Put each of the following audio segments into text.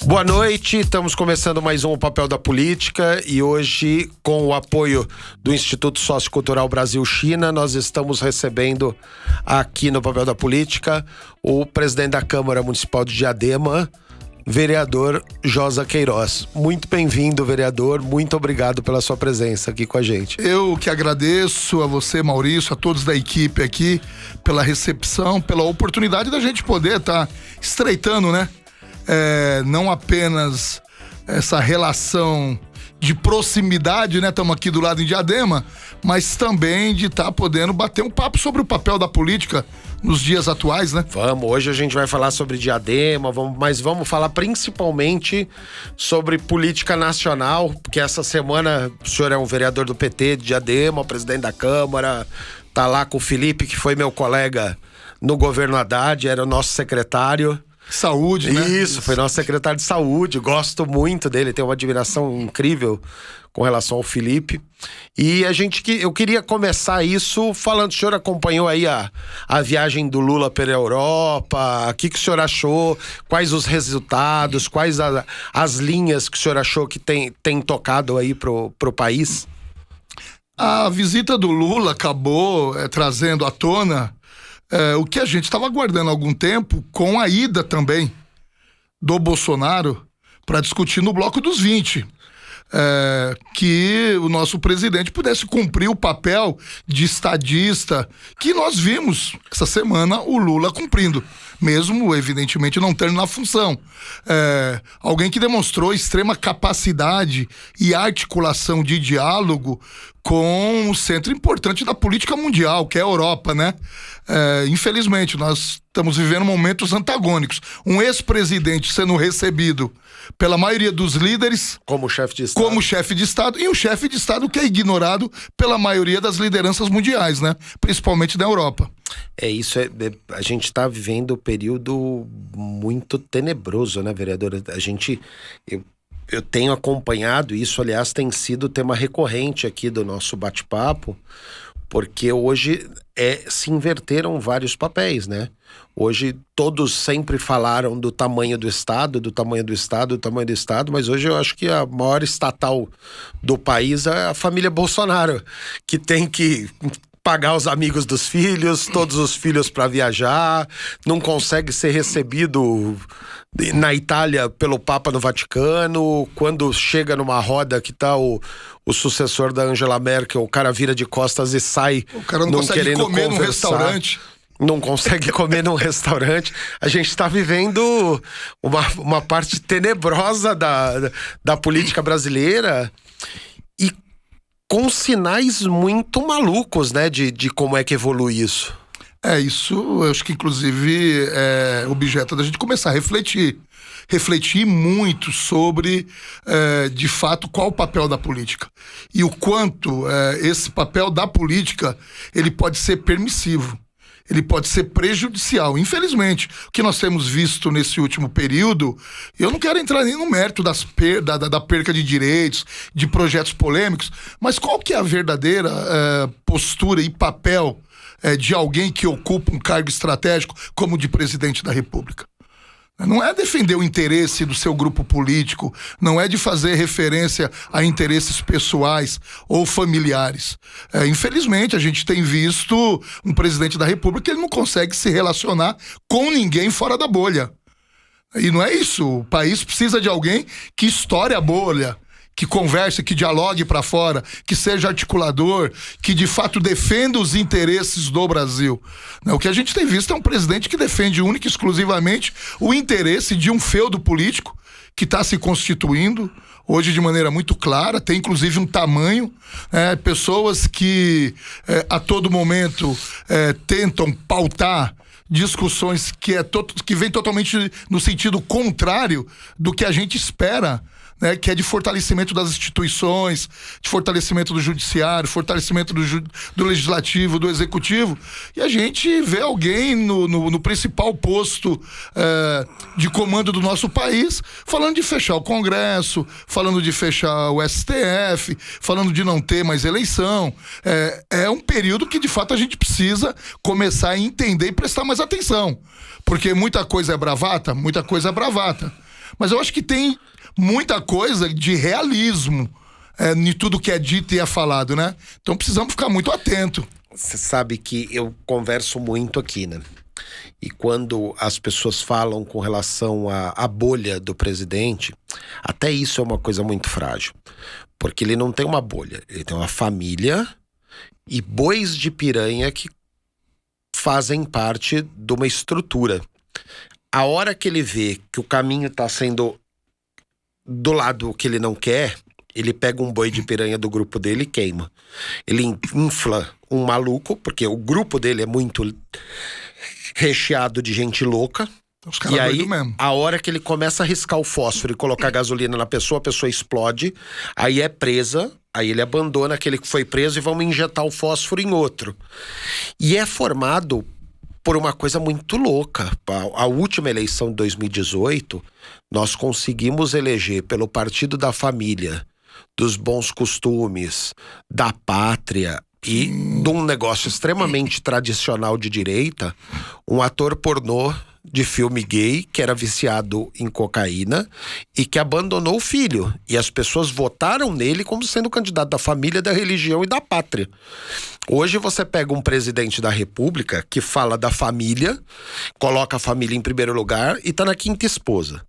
Boa noite, estamos começando mais um Papel da Política e hoje, com o apoio do Instituto Sociocultural Brasil-China, nós estamos recebendo aqui no Papel da Política o presidente da Câmara Municipal de Diadema, vereador Josa Queiroz. Muito bem-vindo, vereador, muito obrigado pela sua presença aqui com a gente. Eu que agradeço a você, Maurício, a todos da equipe aqui, pela recepção, pela oportunidade da gente poder estar estreitando, né? Não apenas essa relação de proximidade, né? Estamos aqui do lado em Diadema, mas também de estar podendo bater um papo sobre o papel da política nos dias atuais, né? Hoje a gente vai falar sobre Diadema, mas vamos falar principalmente sobre política nacional, porque essa semana o senhor é um vereador do PT de Diadema, presidente da Câmara, tá lá com o Felipe, que foi meu colega no governo Haddad, era o nosso secretário. Saúde, né? Isso, foi nosso secretário de saúde, gosto muito dele, tenho uma admiração incrível com relação ao Felipe. E eu queria começar isso falando, o senhor acompanhou aí a viagem do Lula pela Europa, o que o senhor achou, quais os resultados, quais as linhas que o senhor achou que tem tocado aí pro país? A visita do Lula acabou trazendo à tona o que a gente estava aguardando há algum tempo, com a ida também do Bolsonaro para discutir no Bloco dos 20. Que o nosso presidente pudesse cumprir o papel de estadista que nós vimos essa semana o Lula cumprindo, mesmo evidentemente não tendo na função. Alguém que demonstrou extrema capacidade e articulação de diálogo com o centro importante da política mundial, que é a Europa, né? Infelizmente, nós estamos vivendo momentos antagônicos. Um ex-presidente sendo recebido pela maioria dos líderes como chefe de Estado, e um chefe de Estado que é ignorado pela maioria das lideranças mundiais, né? Principalmente da Europa. A gente está vivendo um período muito tenebroso, né, vereadora? Eu tenho acompanhado isso, aliás, tem sido tema recorrente aqui do nosso bate-papo, porque hoje se inverteram vários papéis, né? Hoje todos sempre falaram do tamanho do Estado, mas hoje eu acho que a maior estatal do país é a família Bolsonaro, que tem que pagar os amigos dos filhos, todos os filhos para viajar, não consegue ser recebido na Itália pelo Papa no Vaticano. Quando chega numa roda que tá o sucessor da Angela Merkel, o cara vira de costas e sai. O cara não consegue comer num restaurante. Não consegue comer num restaurante. A gente está vivendo uma parte tenebrosa da política brasileira e com sinais muito malucos, né, de como é que evolui isso. Isso eu acho que inclusive é objeto da gente começar a refletir muito sobre, de fato, qual o papel da política e o quanto esse papel da política ele pode ser permissivo. Ele pode ser prejudicial. Infelizmente, o que nós temos visto nesse último período, eu não quero entrar nem no mérito da perca de direitos, de projetos polêmicos, mas qual que é a verdadeira postura e papel de alguém que ocupa um cargo estratégico como de presidente da República? Não é defender o interesse do seu grupo político, não é de fazer referência a interesses pessoais ou familiares. Infelizmente, a gente tem visto um presidente da República que ele não consegue se relacionar com ninguém fora da bolha. E não é isso. O país precisa de alguém que estoure a bolha, que converse, que dialogue para fora, que seja articulador, que de fato defenda os interesses do Brasil. O que a gente tem visto é um presidente que defende única e exclusivamente o interesse de um feudo político que está se constituindo hoje de maneira muito clara, tem inclusive um tamanho, pessoas que a todo momento tentam pautar discussões que vêm totalmente no sentido contrário do que a gente espera, que é de fortalecimento das instituições, de fortalecimento do judiciário, fortalecimento do legislativo, do executivo, e a gente vê alguém no principal posto de comando do nosso país falando de fechar o Congresso, falando de fechar o STF, falando de não ter mais eleição. É um período que de fato a gente precisa começar a entender e prestar mais atenção, porque muita coisa é bravata, Mas eu acho que tem muita coisa de realismo em tudo que é dito e é falado, né? Então precisamos ficar muito atento. Você sabe que eu converso muito aqui, né? E quando as pessoas falam com relação à bolha do presidente, até isso é uma coisa muito frágil. Porque ele não tem uma bolha, ele tem uma família e bois de piranha que fazem parte de uma estrutura. A hora que ele vê que o caminho está sendo do lado que ele não quer, ele pega um boi de piranha do grupo dele e queima. Ele infla um maluco, porque o grupo dele é muito recheado de gente louca. E aí, a hora que ele começa a riscar o fósforo e colocar gasolina na pessoa, a pessoa explode, aí é presa, aí ele abandona aquele que foi preso e vão injetar o fósforo em outro. E é formado por uma coisa muito louca. A última eleição de 2018, nós conseguimos eleger pelo Partido da Família, dos bons costumes, da pátria e de um negócio extremamente tradicional de direita, um ator pornô de filme gay que era viciado em cocaína e que abandonou o filho. E as pessoas votaram nele como sendo candidato da família, da religião e da pátria. Hoje você pega um presidente da república que fala da família, coloca a família em primeiro lugar e tá na quinta esposa.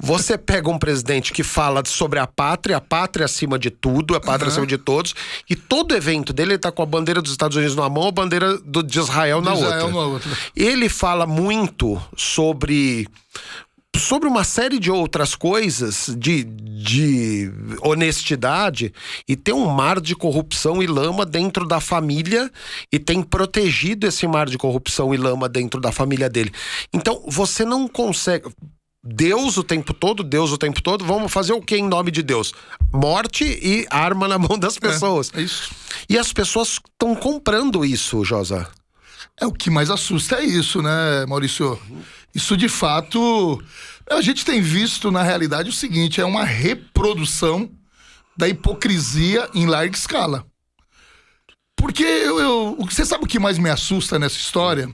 Você pega um presidente que fala sobre a pátria acima de tudo, a pátria acima de todos, e todo evento dele ele tá com a bandeira dos Estados Unidos numa mão, a bandeira de Israel na outra. Ele fala muito sobre uma série de outras coisas de honestidade, e tem um mar de corrupção e lama dentro da família e tem protegido esse mar de corrupção e lama dentro da família dele. Então você não consegue... Deus o tempo todo, vamos fazer o que em nome de Deus? Morte e arma na mão das pessoas. É isso. E as pessoas estão comprando isso, Josa. O que mais assusta é isso, né, Maurício? Isso de fato, a gente tem visto na realidade o seguinte, é uma reprodução da hipocrisia em larga escala. Porque você sabe o que mais me assusta nessa história?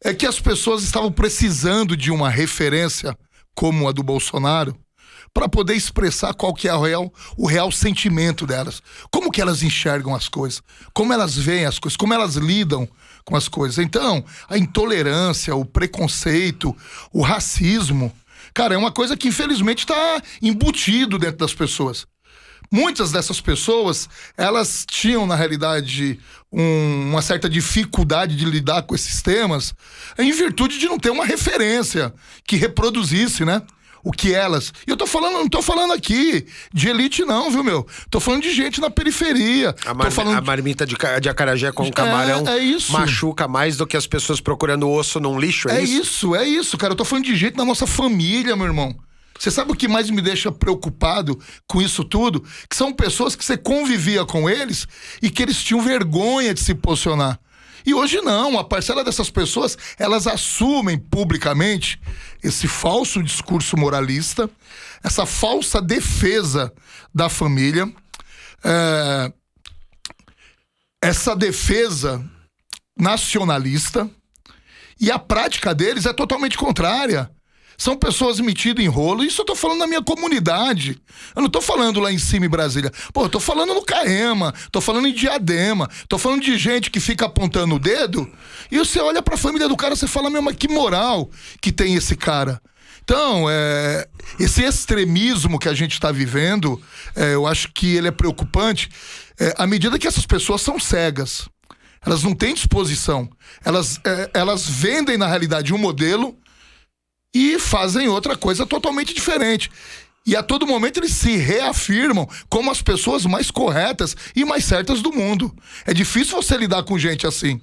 É que as pessoas estavam precisando de uma referência como a do Bolsonaro para poder expressar qual que é o real sentimento delas. Como que elas enxergam as coisas, como elas veem as coisas, como elas lidam com as coisas. Então, a intolerância, o preconceito, o racismo, cara, é uma coisa que infelizmente está embutido dentro das pessoas. Muitas dessas pessoas, elas tinham, na realidade, uma certa dificuldade de lidar com esses temas em virtude de não ter uma referência que reproduzisse, né? O que elas... E eu não tô falando aqui de elite não, viu, meu? Tô falando de gente na periferia. A marmita de acarajé com camarão isso. Machuca mais do que as pessoas procurando osso num lixo, é isso? É isso, cara. Eu tô falando de gente na nossa família, meu irmão. Você sabe o que mais me deixa preocupado com isso tudo? Que são pessoas que você convivia com eles e que eles tinham vergonha de se posicionar. E hoje não, uma parcela dessas pessoas, elas assumem publicamente esse falso discurso moralista, essa falsa defesa da família, essa defesa nacionalista, e a prática deles é totalmente contrária. São pessoas metidas em rolo. Isso eu tô falando na minha comunidade. Eu não tô falando lá em cima em Brasília. Pô, eu tô falando no Caema, tô falando em Diadema, tô falando de gente que fica apontando o dedo e você olha pra família do cara e você fala, meu, mas que moral que tem esse cara. Então, esse extremismo que a gente tá vivendo, eu acho que ele é preocupante à medida que essas pessoas são cegas. Elas não têm disposição. Elas vendem, na realidade, um modelo e fazem outra coisa totalmente diferente. E a todo momento eles se reafirmam como as pessoas mais corretas e mais certas do mundo. É difícil você lidar com gente assim.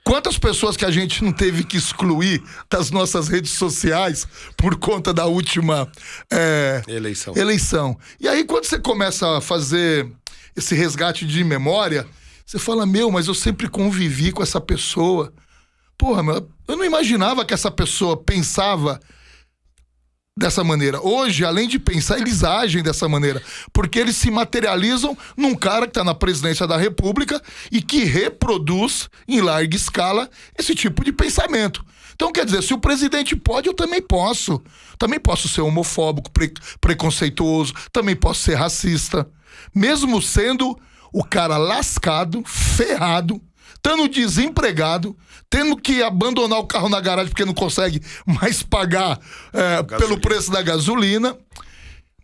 Quantas pessoas que a gente não teve que excluir das nossas redes sociais por conta da última eleição. E aí quando você começa a fazer esse resgate de memória, você fala, meu, mas eu sempre convivi com essa pessoa. Porra, eu não imaginava que essa pessoa pensava dessa maneira. Hoje, além de pensar, eles agem dessa maneira. Porque eles se materializam num cara que está na presidência da República e que reproduz, em larga escala, esse tipo de pensamento. Então, quer dizer, se o presidente pode, eu também posso. Também posso ser homofóbico, preconceituoso, também posso ser racista. Mesmo sendo o cara lascado, ferrado, estando desempregado, tendo que abandonar o carro na garagem porque não consegue mais pagar pelo preço da gasolina.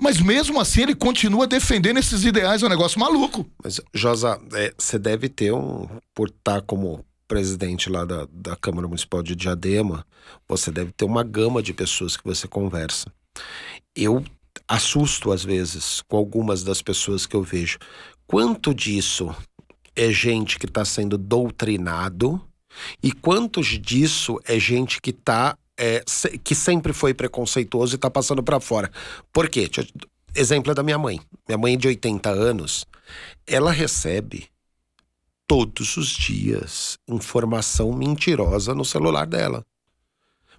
Mas mesmo assim ele continua defendendo esses ideais, é um negócio maluco. Mas, Josa, você deve ter por estar como presidente lá da Câmara Municipal de Diadema, você deve ter uma gama de pessoas que você conversa. Eu assusto às vezes com algumas das pessoas que eu vejo. Quanto disso é gente que está sendo doutrinado e quantos disso é gente que que sempre foi preconceituoso e tá passando pra fora. Por quê? Exemplo é da minha mãe. Minha mãe de 80 anos, ela recebe todos os dias informação mentirosa no celular dela.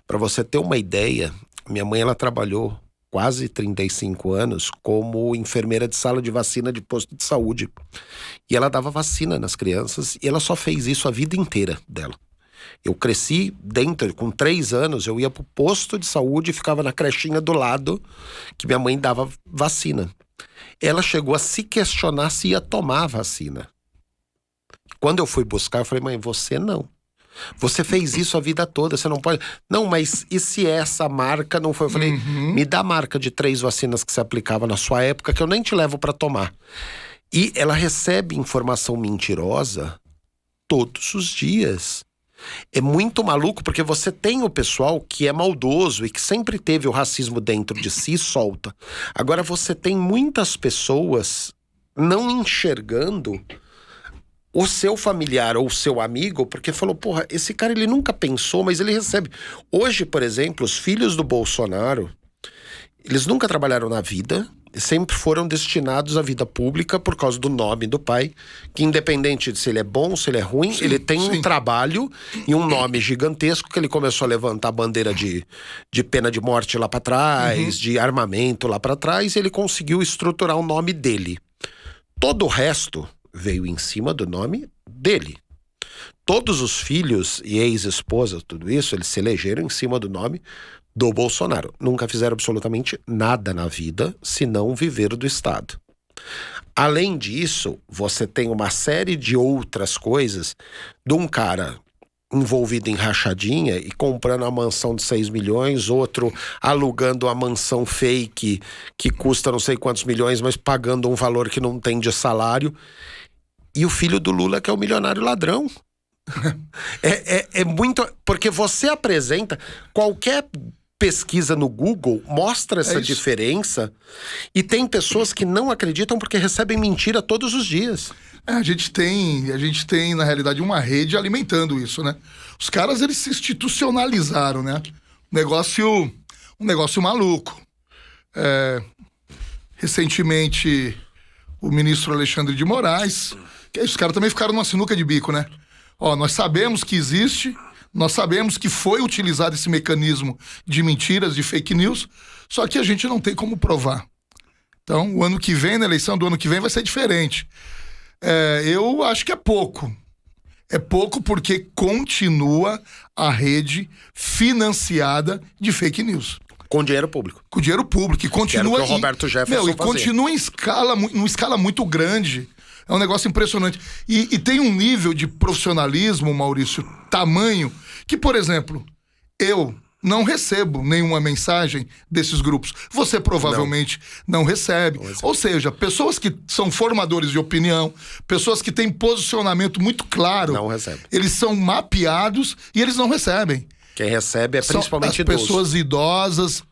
Pra você ter uma ideia, minha mãe ela trabalhou quase 35 anos como enfermeira de sala de vacina de posto de saúde. E ela dava vacina nas crianças e ela só fez isso a vida inteira dela. Eu cresci com 3 anos, eu ia pro posto de saúde e ficava na crechinha do lado que minha mãe dava vacina. Ela chegou a se questionar se ia tomar a vacina. Quando eu fui buscar, eu falei, mãe, você não. Você fez isso a vida toda, você não pode... Não, mas e se essa marca não foi? Eu falei, me dá a marca de 3 vacinas que você aplicava na sua época que eu nem te levo pra tomar. E ela recebe informação mentirosa todos os dias. É muito maluco porque você tem o pessoal que é maldoso e que sempre teve o racismo dentro de si e solta. Agora você tem muitas pessoas não enxergando o seu familiar ou o seu amigo porque falou, porra, esse cara ele nunca pensou, mas ele recebe. Hoje, por exemplo, os filhos do Bolsonaro, eles nunca trabalharam na vida, sempre foram destinados à vida pública por causa do nome do pai, que independente de se ele é bom, se ele é ruim, sim, ele tem um trabalho e um nome gigantesco que ele começou a levantar a bandeira de pena de morte lá pra trás, de armamento lá pra trás, e ele conseguiu estruturar o nome dele. Todo o resto veio em cima do nome dele. Todos os filhos e ex-esposas, tudo isso, eles se elegeram em cima do nome do Bolsonaro. Nunca fizeram absolutamente nada na vida, senão viver do Estado. Além disso, você tem uma série de outras coisas de um cara envolvido em rachadinha e comprando a mansão de 6 milhões, outro alugando a mansão fake que custa não sei quantos milhões, mas pagando um valor que não tem de salário. E o filho do Lula que é o milionário ladrão. É muito... Porque você apresenta qualquer pesquisa no Google, mostra essa diferença e tem pessoas que não acreditam porque recebem mentira todos os dias. A gente tem, na realidade, uma rede alimentando isso, né? Os caras, eles se institucionalizaram, né? Um negócio maluco. Recentemente, o ministro Alexandre de Moraes, os caras também ficaram numa sinuca de bico, né? Nós sabemos que existe, nós sabemos que foi utilizado esse mecanismo de mentiras, de fake news, só que a gente não tem como provar. Então, o ano que vem, na eleição do ano que vem, vai ser diferente. Eu acho que é pouco. É pouco porque continua a rede financiada de fake news. Com dinheiro público. Com dinheiro público. E continua... Que o Roberto Jefferson continua em numa escala muito grande. É um negócio impressionante. E tem um nível de profissionalismo, Maurício, tamanho, que, por exemplo, eu não recebo nenhuma mensagem desses grupos. Você provavelmente não recebe. Ou seja, pessoas que são formadores de opinião, pessoas que têm posicionamento muito claro, não recebe. Eles são mapeados e eles não recebem. Quem recebe é principalmente idosos. Pessoas idosas,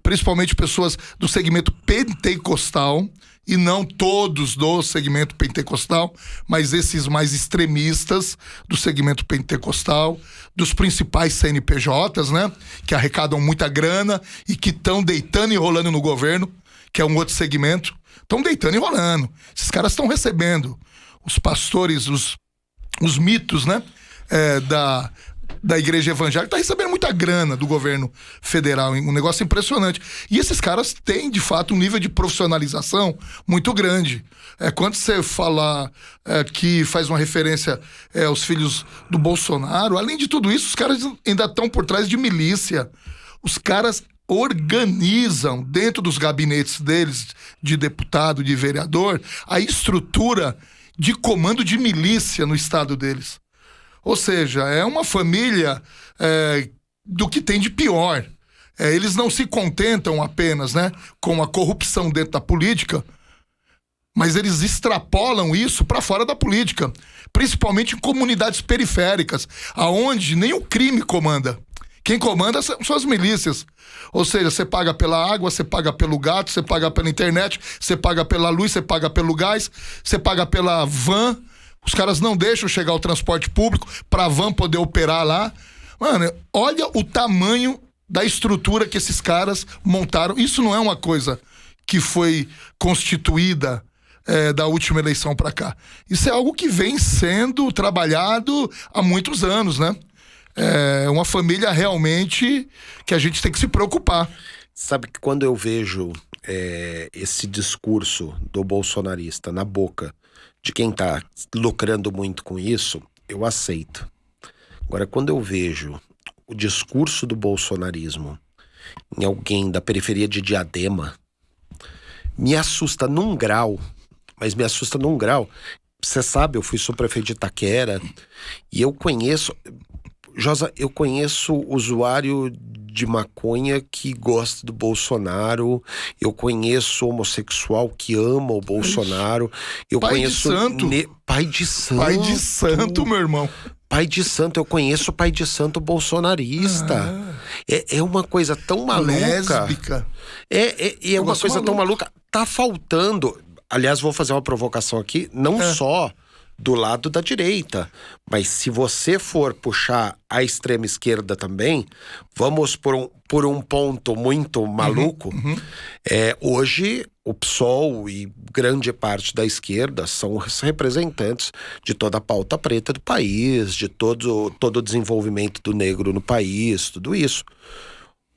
principalmente pessoas do segmento pentecostal, e não todos do segmento pentecostal, mas esses mais extremistas do segmento pentecostal, dos principais CNPJs, né? Que arrecadam muita grana e que estão deitando e rolando no governo, que é um outro segmento. Estão deitando e rolando. Esses caras estão recebendo os pastores, os mitos, né? da igreja evangélica tá recebendo muita grana do governo federal, um negócio impressionante. E esses caras têm, de fato, um nível de profissionalização muito grande. Quando você fala que faz uma referência aos filhos do Bolsonaro, além de tudo isso, os caras ainda estão por trás de milícia. Os caras organizam dentro dos gabinetes deles, de deputado, de vereador, a estrutura de comando de milícia no estado deles. Ou seja, é uma família do que tem de pior. Eles não se contentam apenas, né, com a corrupção dentro da política, mas eles extrapolam isso para fora da política, principalmente em comunidades periféricas, aonde nem o crime comanda. Quem comanda são as milícias. Ou seja, você paga pela água, você paga pelo gato, você paga pela internet, você paga pela luz, você paga pelo gás, você paga pela van. Os caras não deixam chegar o transporte público para a van poder operar lá. Mano, olha o tamanho da estrutura que esses caras montaram. Isso não é uma coisa que foi constituída da última eleição para cá. Isso é algo que vem sendo trabalhado há muitos anos, né? É uma família realmente que a gente tem que se preocupar. Sabe que quando eu vejo esse discurso do bolsonarista na boca de quem tá lucrando muito com isso, eu aceito. Agora, quando eu vejo o discurso do bolsonarismo em alguém da periferia de Diadema, me assusta num grau, mas me assusta num grau. Você sabe, eu fui subprefeito de Itaquera e eu conheço... Josa, eu conheço usuário de maconha que gosta do Bolsonaro, eu conheço homossexual que ama o Bolsonaro, eu Pai conheço... de santo. Pai de santo. Pai de santo, meu irmão. Pai de santo, eu conheço pai de santo bolsonarista. É uma coisa tão maluca. Lésbica. É uma coisa tão maluca. Tá faltando... Aliás, vou fazer uma provocação aqui, não só do lado da direita, mas se você for puxar a extrema esquerda também, vamos por um ponto muito maluco. Hoje o PSOL e grande parte da esquerda são os representantes de toda a pauta preta do país, de todo o desenvolvimento do negro no país, tudo isso.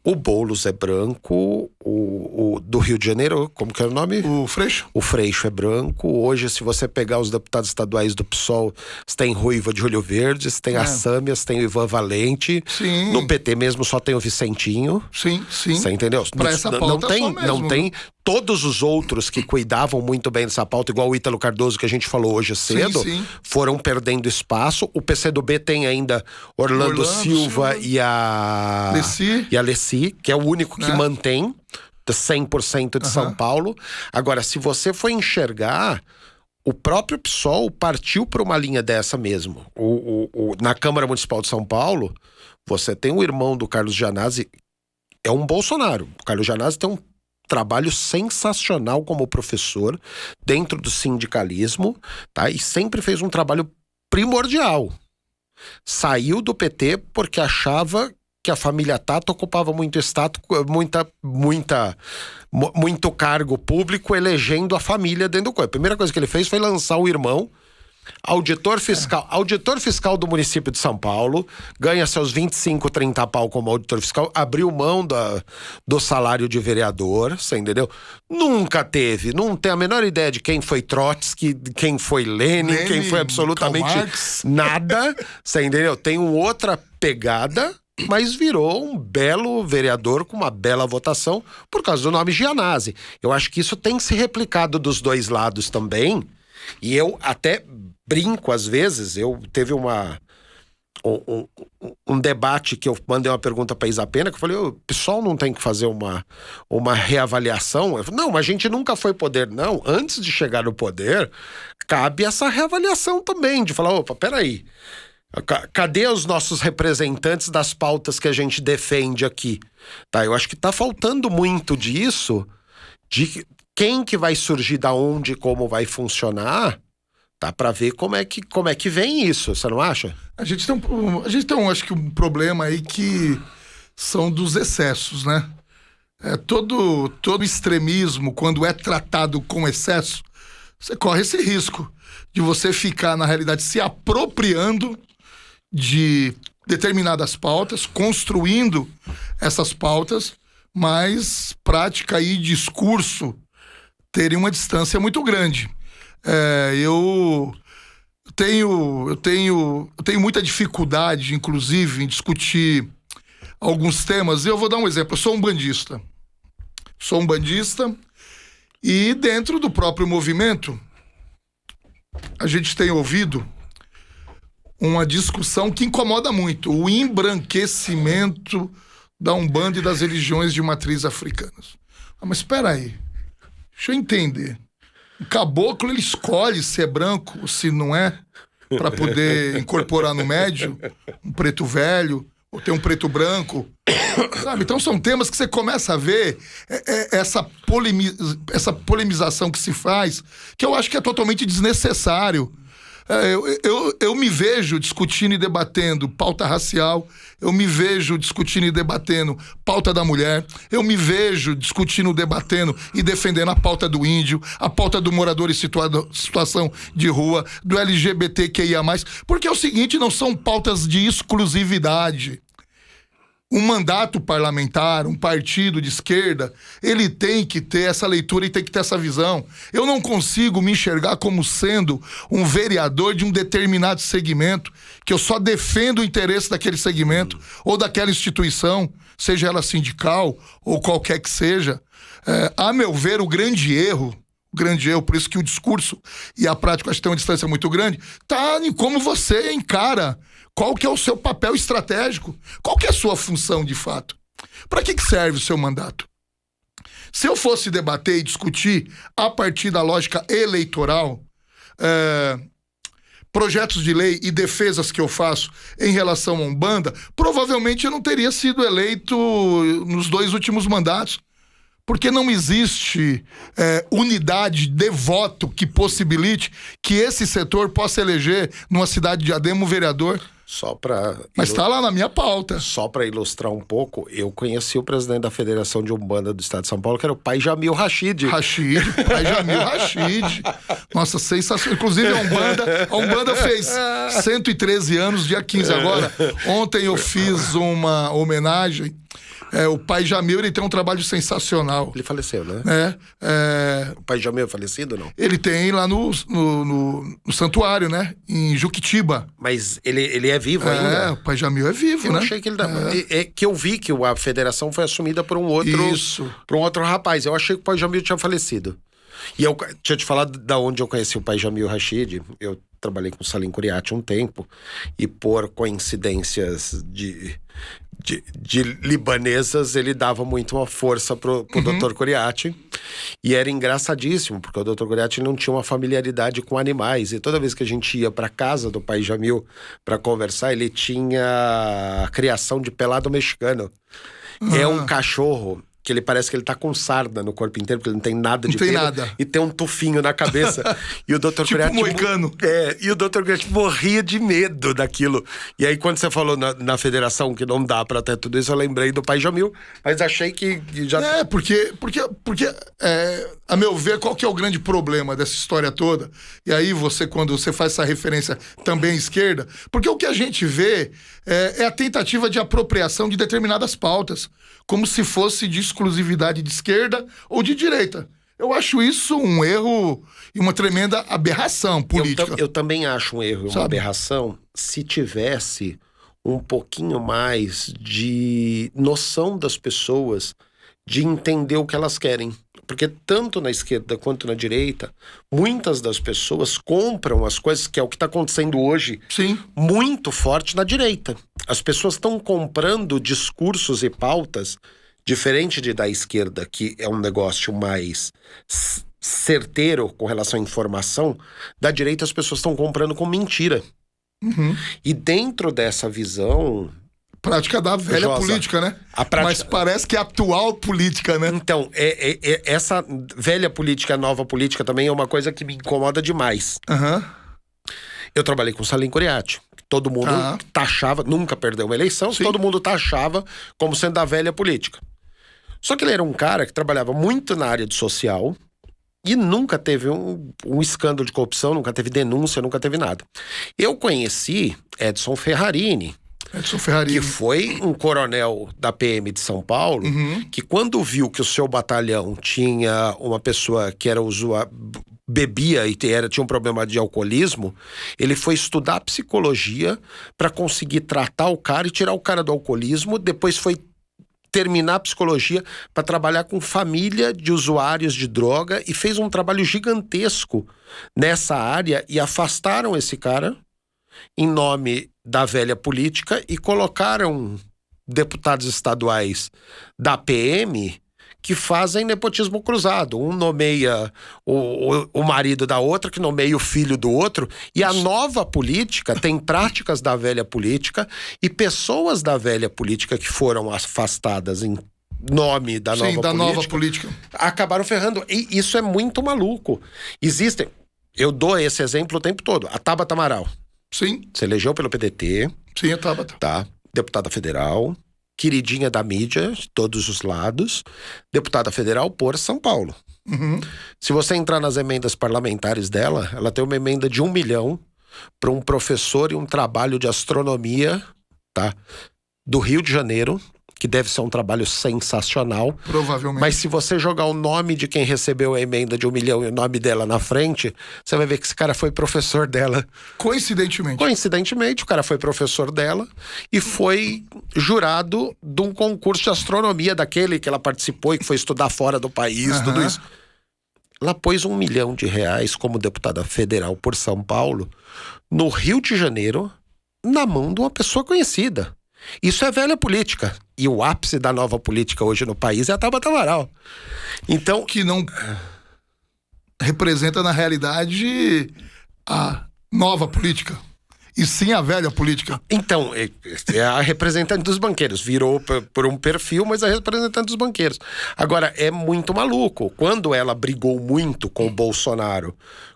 O Boulos é branco, o do Rio de Janeiro, como que é o nome? O Freixo. O Freixo é branco. Hoje, se você pegar os deputados estaduais do PSOL, você tem Ruiva de Olho Verde, você tem a Sâmia, você tem o Ivan Valente. Sim. No PT mesmo só tem o Vicentinho. Sim. Você entendeu? Pra essa pauta não tem todos os outros que cuidavam muito bem dessa pauta, igual o Ítalo Cardoso que a gente falou hoje cedo, foram perdendo espaço. O PCdoB tem ainda Orlando Silva e a Alessi, que é o único que mantém 100% de São Paulo. Agora, se você for enxergar, o próprio PSOL partiu para uma linha dessa mesmo. Na Câmara Municipal de São Paulo, você tem o irmão do Carlos Gianazzi, é um Bolsonaro. O Carlos Gianazzi tem um trabalho sensacional como professor dentro do sindicalismo, tá? E sempre fez um trabalho primordial. Saiu do PT porque achava que a família Tato ocupava muito muito cargo público, elegendo a família dentro do corpo. A primeira coisa que ele fez foi lançar o irmão, auditor fiscal do município de São Paulo, ganha seus 25, 30 pau como auditor fiscal, abriu mão do salário de vereador, você entendeu? Não tem a menor ideia de quem foi Trotsky, quem foi Lenin, quem foi absolutamente nada, você entendeu? Tem uma outra pegada, mas virou um belo vereador com uma bela votação por causa do nome Gianazzi. Eu acho que isso tem se replicado dos dois lados também, e eu até brinco às vezes. Teve um debate que eu mandei uma pergunta para Isa Pena, que eu falei, o pessoal não tem que fazer uma reavaliação? Eu falei, não, a gente nunca foi poder. Não, antes de chegar no poder, cabe essa reavaliação também, de falar, opa, peraí, cadê os nossos representantes das pautas que a gente defende aqui? Tá, eu acho que tá faltando muito disso, de quem que vai surgir, da onde, como vai funcionar, tá, para ver como é que vem isso, você não acha? A gente tem acho que um problema aí que são dos excessos, né? Todo extremismo, quando é tratado com excesso, você corre esse risco de você ficar, na realidade, se apropriando de determinadas pautas, construindo essas pautas, mas prática e discurso terem uma distância muito grande. Eu tenho muita dificuldade, inclusive, em discutir alguns temas. Eu vou dar um exemplo. Eu sou um bandista. E dentro do próprio movimento, a gente tem ouvido uma discussão que incomoda muito: o embranquecimento da Umbanda e das religiões de matriz africanas. Mas espera aí, deixa eu entender. O caboclo, ele escolhe se é branco ou se não é, para poder incorporar no médio um preto velho, ou ter um preto branco, sabe? Então são temas que você começa a ver essa polemização que se faz, que eu acho que é totalmente desnecessário. Eu me vejo discutindo e debatendo pauta racial, eu me vejo discutindo e debatendo pauta da mulher, eu me vejo discutindo, debatendo e defendendo a pauta do índio, a pauta do morador em situação de rua, do LGBTQIA+, porque é o seguinte, não são pautas de exclusividade. Um mandato parlamentar, um partido de esquerda, ele tem que ter essa leitura e tem que ter essa visão. Eu não consigo me enxergar como sendo um vereador de um determinado segmento, que eu só defendo o interesse daquele segmento ou daquela instituição, seja ela sindical ou qualquer que seja. A meu ver, o grande erro, por isso que o discurso e a prática acho que tem uma distância muito grande, tá em como você encara. Qual que é o seu papel estratégico? Qual que é a sua função, de fato? Para que serve o seu mandato? Se eu fosse debater e discutir a partir da lógica eleitoral, projetos de lei e defesas que eu faço em relação à Umbanda, provavelmente eu não teria sido eleito nos 2 últimos mandatos. Porque não existe unidade de voto que possibilite que esse setor possa eleger numa cidade de Diadema um vereador. Mas está lá na minha pauta. Só para ilustrar um pouco, eu conheci o presidente da Federação de Umbanda do Estado de São Paulo, que era o pai Jamil Rachid. Pai Jamil Rachid. Nossa, sensacional. Inclusive a Umbanda fez 113 anos, dia 15 agora. Ontem eu fiz uma homenagem. O pai Jamil, ele tem um trabalho sensacional. Ele faleceu, né? O pai Jamil é falecido ou não? Ele tem lá no santuário, né? Em Juquitiba. Mas ele é vivo ainda? O pai Jamil é vivo, né? Eu achei que ele... que eu vi que a federação foi assumida por um outro... Isso. Por um outro rapaz. Eu achei que o pai Jamil tinha falecido. E eu tinha te falado da onde eu conheci o pai Jamil Rachid. Eu trabalhei com o Salim Curiati um tempo. E por coincidências de libanesas, ele dava muito uma força pro Dr. Curiati. E era engraçadíssimo, porque o Dr. Curiati não tinha uma familiaridade com animais. E toda vez que a gente ia pra casa do pai Jamil para conversar, ele tinha a criação de pelado mexicano. É um cachorro que ele parece que ele tá com sarda no corpo inteiro, porque ele não tem nada de pelo. Não tem nada. E tem um tufinho na cabeça. E o Dr. Curiati... moicano. E o Dr. Curiati morria de medo daquilo. E aí, quando você falou na federação que não dá pra ter tudo isso, eu lembrei do pai Jamil, mas achei que já... Porque a meu ver, qual que é o grande problema dessa história toda? E aí quando você faz essa referência também à esquerda, porque o que a gente vê é a tentativa de apropriação de determinadas pautas, como se fosse de exclusividade de esquerda ou de direita. Eu acho isso um erro e uma tremenda aberração política. Eu também acho um erro e uma aberração se tivesse um pouquinho mais de noção das pessoas de entender o que elas querem. Porque tanto na esquerda quanto na direita, muitas das pessoas compram as coisas, que é o que está acontecendo hoje, Sim. muito forte na direita. As pessoas estão comprando discursos e pautas diferente da esquerda, que é um negócio mais certeiro com relação à informação. Da direita as pessoas estão comprando com mentira. E dentro dessa visão... prática da velha política, né? Mas parece que é atual política, né? Então, essa velha política, nova política também é uma coisa que me incomoda demais. Eu trabalhei com o Salim Curiati. Todo mundo taxava, nunca perdeu uma eleição, todo mundo taxava como sendo da velha política. Só que ele era um cara que trabalhava muito na área de social e nunca teve um escândalo de corrupção, nunca teve denúncia, nunca teve nada. Eu conheci Edson Ferrarini Edson Ferrarini. Que foi um coronel da PM de São Paulo, que quando viu que o seu batalhão tinha uma pessoa que era bebia e tinha um problema de alcoolismo, ele foi estudar psicologia para conseguir tratar o cara e tirar o cara do alcoolismo. Depois foi terminar a psicologia para trabalhar com família de usuários de droga e fez um trabalho gigantesco nessa área e afastaram esse cara em nome da velha política e colocaram deputados estaduais da PM que fazem nepotismo cruzado. Um nomeia o marido da outra, que nomeia o filho do outro. E a nova política tem práticas da velha política e pessoas da velha política que foram afastadas em nome da nova política acabaram ferrando. E isso é muito maluco. Existem... Eu dou esse exemplo o tempo todo. A Tabata Amaral. Sim. Se elegeu pelo PDT. Sim, a Tabata. Tá. Deputada federal. Queridinha da mídia, de todos os lados, deputada federal por São Paulo. Se você entrar nas emendas parlamentares dela, ela tem uma emenda de 1 milhão para um professor e um trabalho de astronomia, tá? Do Rio de Janeiro, que deve ser um trabalho sensacional. Provavelmente. Mas se você jogar o nome de quem recebeu a emenda de 1 milhão e o nome dela na frente, você vai ver que esse cara foi professor dela. Coincidentemente, o cara foi professor dela e foi jurado de um concurso de astronomia daquele que ela participou e que foi estudar fora do país, tudo isso. Ela pôs R$1 milhão como deputada federal por São Paulo, no Rio de Janeiro, na mão de uma pessoa conhecida. Isso é velha política. E o ápice da nova política hoje no país é a Tabata Amaral. Então... Que não representa, na realidade, a nova política. E sim a velha política. Então, é a representante dos banqueiros. Virou por um perfil, mas é a representante dos banqueiros. Agora, é muito maluco. Quando ela brigou muito com o Bolsonaro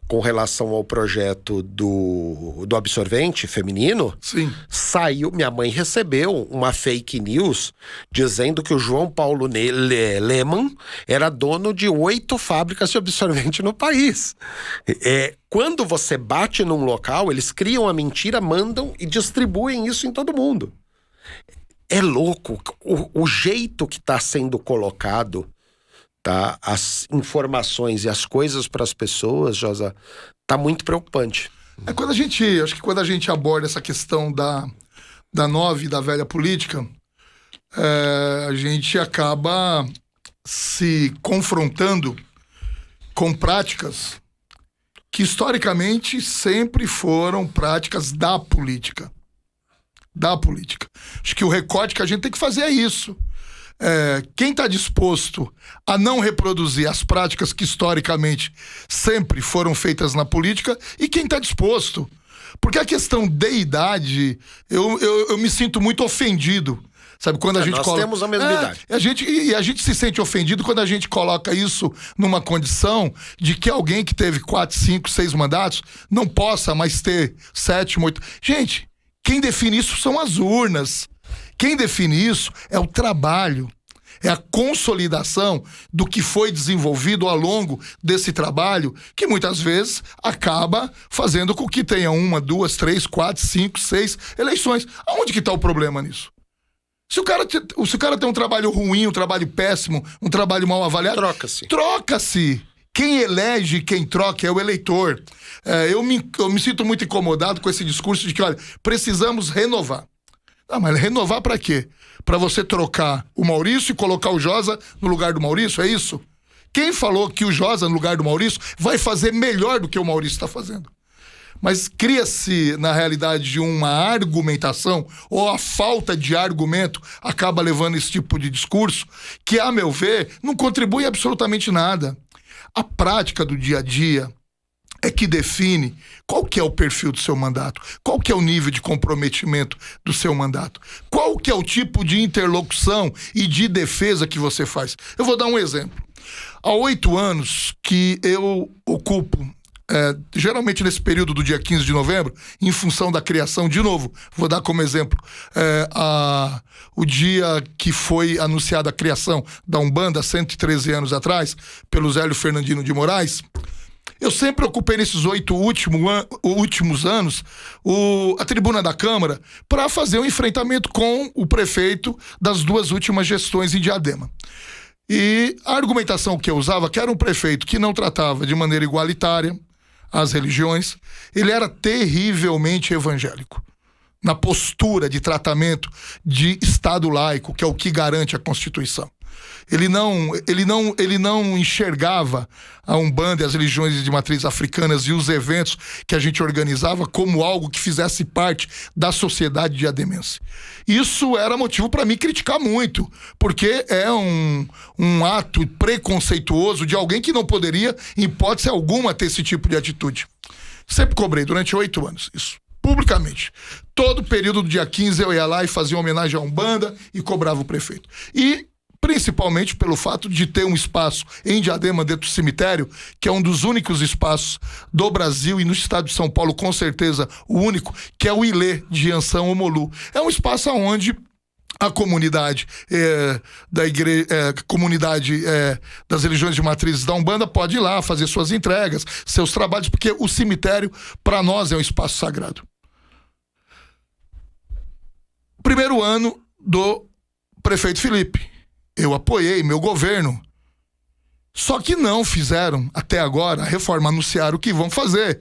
com relação ao projeto do absorvente feminino, sim, saiu, minha mãe recebeu uma fake news dizendo que o João Paulo Leman era dono de 8 fábricas de absorvente no país. Quando você bate num local, eles criam a mentira, mandam e distribuem isso em todo mundo. É louco. O jeito que está sendo colocado, tá, as informações e as coisas para as pessoas, Josa, tá muito preocupante. Acho que quando a gente aborda essa questão da nova e da velha política, a gente acaba se confrontando com práticas que historicamente sempre foram práticas da política. Da política. Acho que o recorte que a gente tem que fazer é isso. Quem está disposto a não reproduzir as práticas que historicamente sempre foram feitas na política e quem está disposto. Porque a questão de idade, eu me sinto muito ofendido. Sabe, quando a gente nós temos a mesma idade. A gente se sente ofendido quando a gente coloca isso numa condição de que alguém que teve 4, 5, 6 mandatos não possa mais ter 7, 8... Gente, quem define isso são as urnas. Quem define isso é o trabalho, é a consolidação do que foi desenvolvido ao longo desse trabalho, que muitas vezes acaba fazendo com que tenha 1, 2, 3, 4, 5, 6 eleições. Aonde que está o problema nisso? Se o cara tem um trabalho ruim, um trabalho péssimo, um trabalho mal avaliado... Troca-se. Quem elege, quem troca é o eleitor. Eu me sinto muito incomodado com esse discurso de que, olha, precisamos renovar. Ah, mas renovar pra quê? Pra você trocar o Maurício e colocar o Josa no lugar do Maurício, é isso? Quem falou que o Josa no lugar do Maurício vai fazer melhor do que o Maurício está fazendo? Mas cria-se, na realidade, uma argumentação, ou a falta de argumento acaba levando esse tipo de discurso, que, a meu ver, não contribui absolutamente nada. A prática do dia a dia é que define qual que é o perfil do seu mandato, qual que é o nível de comprometimento do seu mandato, qual que é o tipo de interlocução e de defesa que você faz. Eu vou dar um exemplo. Há 8 anos que eu ocupo, geralmente nesse período do dia 15 de novembro, em função da criação, de novo, vou dar como exemplo, o dia que foi anunciada a criação da Umbanda, 113 anos atrás, pelo Zélio Fernandino de Moraes. Eu sempre ocupei nesses 8 últimos anos a tribuna da Câmara para fazer um enfrentamento com o prefeito das 2 últimas gestões em Diadema. E a argumentação que eu usava, que era um prefeito que não tratava de maneira igualitária as religiões, ele era terrivelmente evangélico. Na postura de tratamento de Estado laico, que é o que garante a Constituição. Ele não enxergava a Umbanda e as religiões de matriz africanas e os eventos que a gente organizava como algo que fizesse parte da sociedade diademense. Isso era motivo para mim criticar muito, porque é um ato preconceituoso de alguém que não poderia, em hipótese alguma, ter esse tipo de atitude. Sempre cobrei, durante 8 anos, isso. Publicamente. Todo período do dia 15 eu ia lá e fazia uma homenagem à Umbanda e cobrava o prefeito. E principalmente pelo fato de ter um espaço em Diadema, dentro do cemitério, que é um dos únicos espaços do Brasil e no estado de São Paulo, com certeza o único, que é o Ilê de Iansã Omolu. É um espaço onde a comunidade das religiões de matrizes da Umbanda pode ir lá fazer suas entregas, seus trabalhos, porque o cemitério, para nós, é um espaço sagrado. Primeiro ano do prefeito Felipe. Eu apoiei, meu governo. Só que não fizeram, até agora, a reforma, anunciaram o que vão fazer.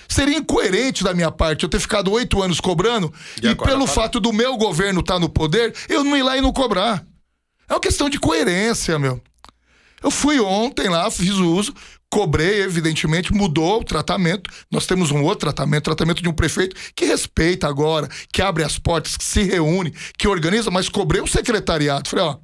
Seria incoerente da minha parte eu ter ficado 8 anos cobrando e pelo fato do meu governo estar no poder, eu não ir lá e não cobrar. É uma questão de coerência, meu. Eu fui ontem lá, fiz o uso, cobrei, evidentemente, mudou o tratamento. Nós temos um outro tratamento de um prefeito que respeita agora, que abre as portas, que se reúne, que organiza, mas cobrei o secretariado. Falei, ó,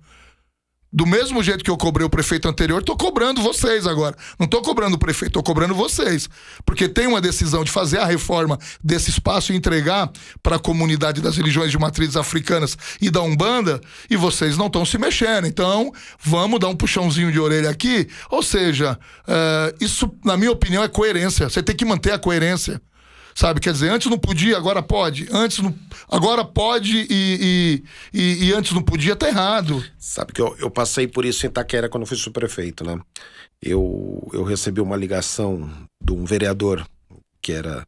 do mesmo jeito que eu cobrei o prefeito anterior, tô cobrando vocês agora. Não tô cobrando o prefeito, tô cobrando vocês. Porque tem uma decisão de fazer a reforma desse espaço e entregar para a comunidade das religiões de matrizes africanas e da Umbanda, e vocês não estão se mexendo. Então, vamos dar um puxãozinho de orelha aqui. Ou seja, isso, na minha opinião, é coerência. Você tem que manter a coerência. Sabe, quer dizer, antes não podia, agora pode. Agora pode e antes não podia, tá errado. Sabe que eu passei por isso em Itaquera quando fui subprefeito, né? Eu recebi uma ligação de um vereador que era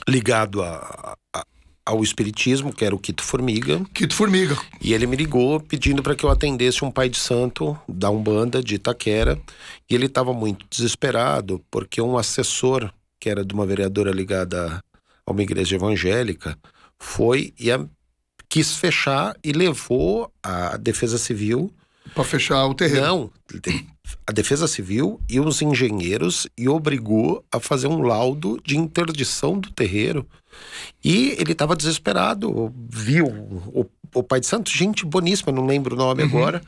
ligado ao espiritismo, que era o Quito Formiga. Quito Formiga. E ele me ligou pedindo para que eu atendesse um pai de santo da Umbanda de Itaquera. E ele estava muito desesperado porque um assessor, que era de uma vereadora ligada a uma igreja evangélica, foi e quis fechar e levou a Defesa Civil... Para fechar o terreno. Não, a Defesa Civil e os engenheiros e obrigou a fazer um laudo de interdição do terreiro. E ele estava desesperado, viu o pai de santo, gente boníssima, não lembro o nome agora.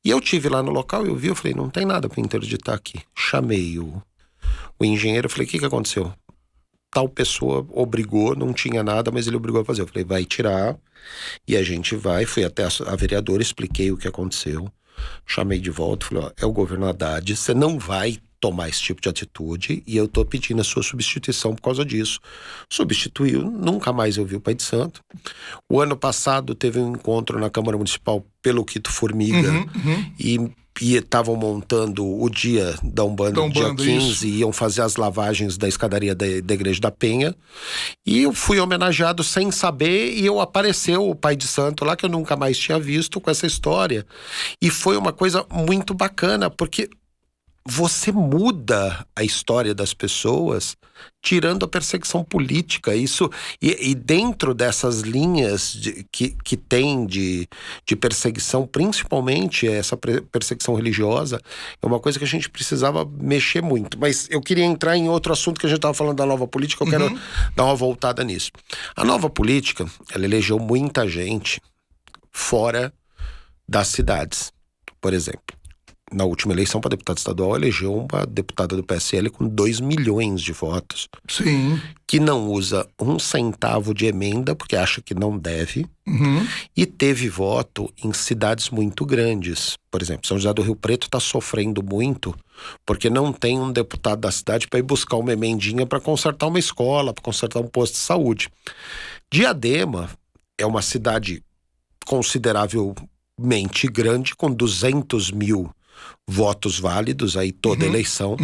E eu tive lá no local, eu vi, eu falei, não tem nada para interditar aqui. Chamei o engenheiro, eu falei, o que aconteceu? Tal pessoa obrigou, não tinha nada, mas ele obrigou a fazer. Eu falei, vai tirar e a gente vai. Fui até a vereadora, expliquei o que aconteceu. Chamei de volta, falei, ó, é o governo Haddad, você não vai tomar esse tipo de atitude e eu tô pedindo a sua substituição por causa disso. Substituiu, nunca mais eu vi o pai de santo. O ano passado teve um encontro na Câmara Municipal pelo Quito Formiga e estavam montando o dia da Umbanda, dia 15, isso. Iam fazer as lavagens da escadaria da Igreja da Penha. E eu fui homenageado sem saber e apareceu o pai de santo lá que eu nunca mais tinha visto com essa história. E foi uma coisa muito bacana, porque você muda a história das pessoas tirando a perseguição política. Isso, e dentro dessas linhas que tem de perseguição, principalmente essa perseguição religiosa, é uma coisa que a gente precisava mexer muito. Mas eu queria entrar em outro assunto que a gente estava falando da nova política, eu quero dar uma voltada nisso. A nova política, ela elegeu muita gente fora das cidades, por exemplo. Na última eleição para deputado estadual, elegeu uma deputada do PSL com 2 milhões de votos. Sim. Que não usa 1 centavo de emenda, porque acha que não deve. E teve voto em cidades muito grandes. Por exemplo, São José do Rio Preto está sofrendo muito, porque não tem um deputado da cidade para ir buscar uma emendinha para consertar uma escola, para consertar um posto de saúde. Diadema é uma cidade consideravelmente grande, com 200 mil votos válidos, aí toda eleição,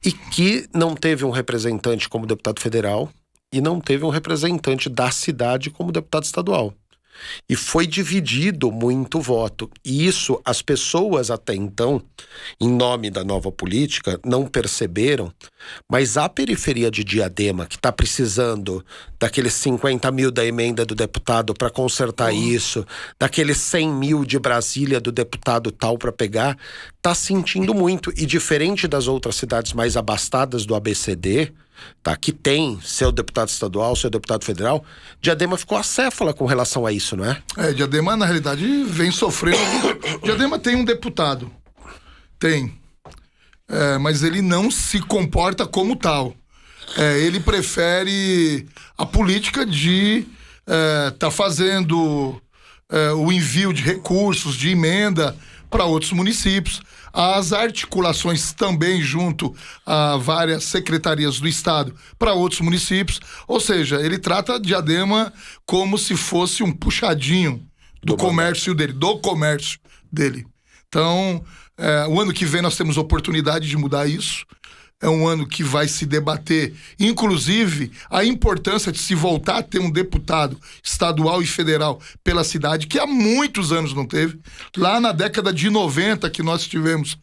e que não teve um representante como deputado federal e não teve um representante da cidade como deputado estadual. E foi dividido muito o voto. E isso as pessoas até então, em nome da nova política, não perceberam. Mas a periferia de Diadema, que está precisando daqueles 50 mil da emenda do deputado para consertar isso, daqueles 100 mil de Brasília do deputado tal para pegar, está sentindo muito. E diferente das outras cidades mais abastadas do ABCD, tá, que tem seu deputado estadual, seu deputado federal, Diadema ficou acéfala com relação a isso, não é? Diadema, na realidade, vem sofrendo. Diadema tem um deputado. Tem. Mas ele não se comporta como tal. Ele prefere a política de tá fazendo o envio de recursos, de emenda para outros municípios. As articulações também junto a várias secretarias do Estado para outros municípios. Ou seja, ele trata Diadema como se fosse um puxadinho do comércio dele. Então, o ano que vem nós temos oportunidade de mudar isso. É um ano que vai se debater, inclusive, a importância de se voltar a ter um deputado estadual e federal pela cidade, que há muitos anos não teve. Lá na década de 90 que nós tivemos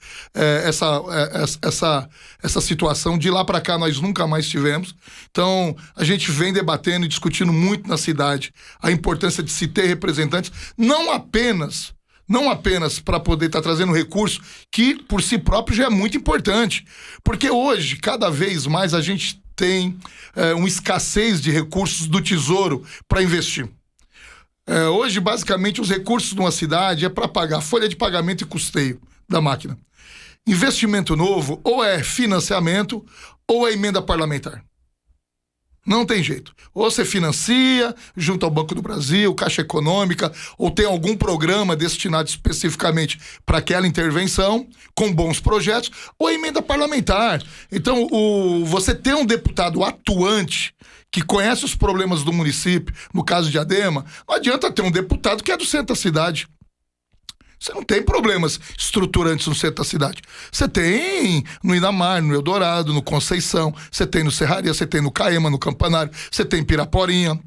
essa situação, de lá para cá nós nunca mais tivemos. Então, a gente vem debatendo e discutindo muito na cidade a importância de se ter representantes, não apenas para poder estar trazendo recurso, que por si próprio já é muito importante. Porque hoje, cada vez mais, a gente tem uma escassez de recursos do Tesouro para investir. Hoje, basicamente, os recursos de uma cidade é para pagar folha de pagamento e custeio da máquina. Investimento novo, ou é financiamento, ou é emenda parlamentar. Não tem jeito. Ou você financia junto ao Banco do Brasil, Caixa Econômica, ou tem algum programa destinado especificamente para aquela intervenção, com bons projetos, ou emenda parlamentar. Então, você ter um deputado atuante que conhece os problemas do município, no caso de Diadema, não adianta ter um deputado que é do centro da cidade. Você não tem problemas estruturantes no centro da cidade. Você tem no Inamar, no Eldorado, no Conceição, você tem no Serraria, você tem no Caema, no Campanário, você tem em Piraporinha,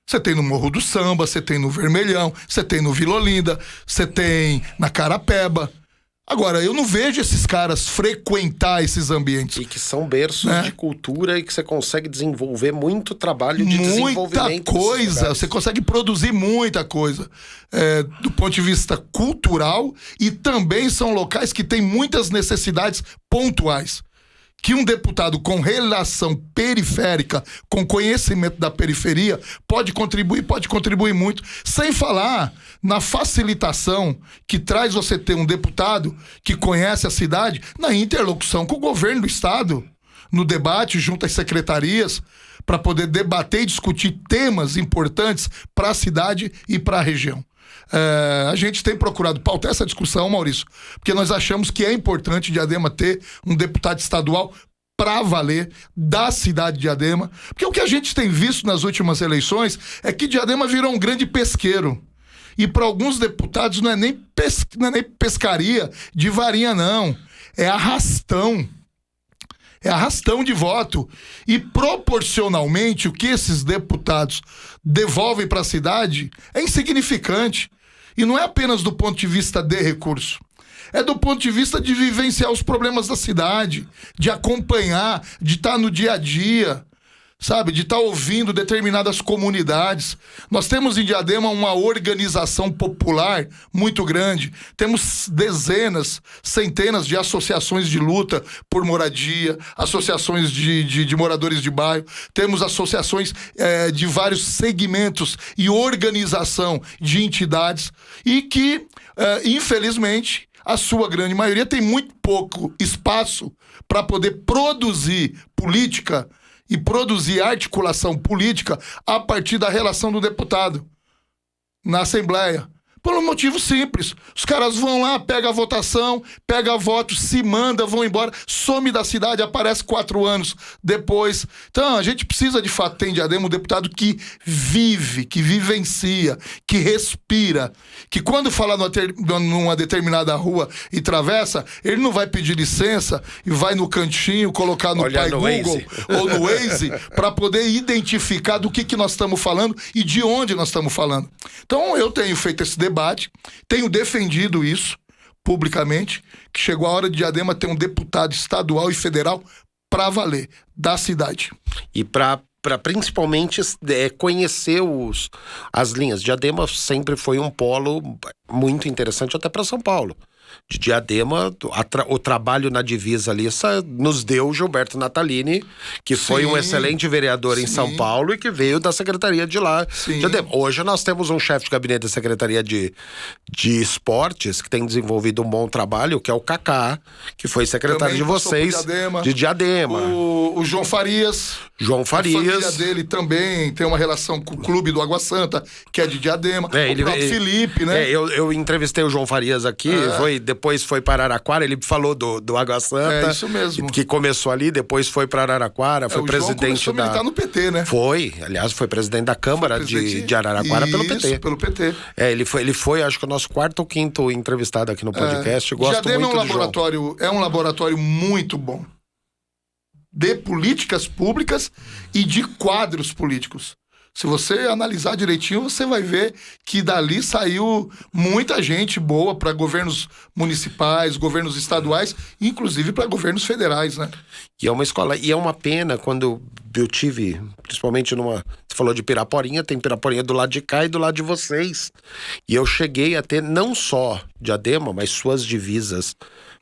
você tem no Morro do Samba, você tem no Vermelhão, você tem no Vila Olinda, você tem na Carapeba. Agora, eu não vejo esses caras frequentar esses ambientes. E que são berços de cultura e que você consegue desenvolver muito trabalho de desenvolvimento. Muita coisa, você consegue produzir muita coisa. Do ponto de vista cultural, e também são locais que têm muitas necessidades pontuais. Que um deputado com relação periférica, com conhecimento da periferia, pode contribuir muito, sem falar na facilitação que traz você ter um deputado que conhece a cidade na interlocução com o governo do estado, no debate junto às secretarias, para poder debater e discutir temas importantes para a cidade e para a região. A gente tem procurado pautar essa discussão, Maurício, porque nós achamos que é importante Diadema ter um deputado estadual para valer da cidade de Diadema, porque o que a gente tem visto nas últimas eleições é que Diadema virou um grande pesqueiro. E para alguns deputados não é nem pescaria de varinha, não. É arrastão. É arrastão de voto. E proporcionalmente o que esses deputados devolvem para a cidade é insignificante. E não é apenas do ponto de vista de recurso. É do ponto de vista de vivenciar os problemas da cidade, de acompanhar, de estar no dia a dia, sabe? De estar ouvindo determinadas comunidades. Nós temos em Diadema uma organização popular muito grande. Temos dezenas, centenas de associações de luta por moradia, associações de moradores de bairro. Temos associações de vários segmentos e organização de entidades e que, infelizmente, a sua grande maioria tem muito pouco espaço para poder produzir política e produzir articulação política a partir da relação do deputado na Assembleia. Por um motivo simples. Os caras vão lá, pega a votação, pega voto, se manda, vão embora, some da cidade, aparece 4 anos depois. Então, a gente precisa, de fato, ter em Diadema um deputado que vive, que vivencia, que respira, que quando fala numa determinada rua e travessa, ele não vai pedir licença e vai no cantinho colocar no Olha Pai no Google Waze. ou no Waze para poder identificar do que nós estamos falando e de onde nós estamos falando. Então, eu tenho feito esse debate, tenho defendido isso publicamente, que chegou a hora de Diadema ter um deputado estadual e federal para valer, da cidade. E para principalmente conhecer as linhas. Diadema sempre foi um polo muito interessante até para São Paulo. De Diadema, o trabalho na divisa ali nos deu o Gilberto Natalini, que foi um excelente vereador em São Paulo e que veio da secretaria de lá. Diadema. Hoje nós temos um chefe de gabinete da Secretaria de Esportes que tem desenvolvido um bom trabalho, que é o Kaká, que foi secretário Também de vocês, de Diadema. O João Farias. João A família Farias. dele também tem uma relação com o clube do Água Santa, que é de Diadema. O próprio Felipe, né? Eu entrevistei o João Farias aqui, depois foi para Araraquara, ele falou do Água Santa. É isso mesmo. Que começou ali, depois foi para Araraquara, foi o presidente João militar no PT, né? Foi, aliás, foi presidente da Câmara de Araraquara pelo PT. Isso, pelo PT. Ele foi, acho que o nosso 4º ou 5º entrevistado aqui no podcast. Gosto Diadema muito é um laboratório muito bom de políticas públicas e de quadros políticos. Se você analisar direitinho, você vai ver que dali saiu muita gente boa para governos municipais, governos estaduais, inclusive para governos federais, né? E é uma escola, e é uma pena quando eu tive, principalmente você falou de Piraporinha, tem Piraporinha do lado de cá e do lado de vocês. E eu cheguei a ter não só Diadema, mas suas divisas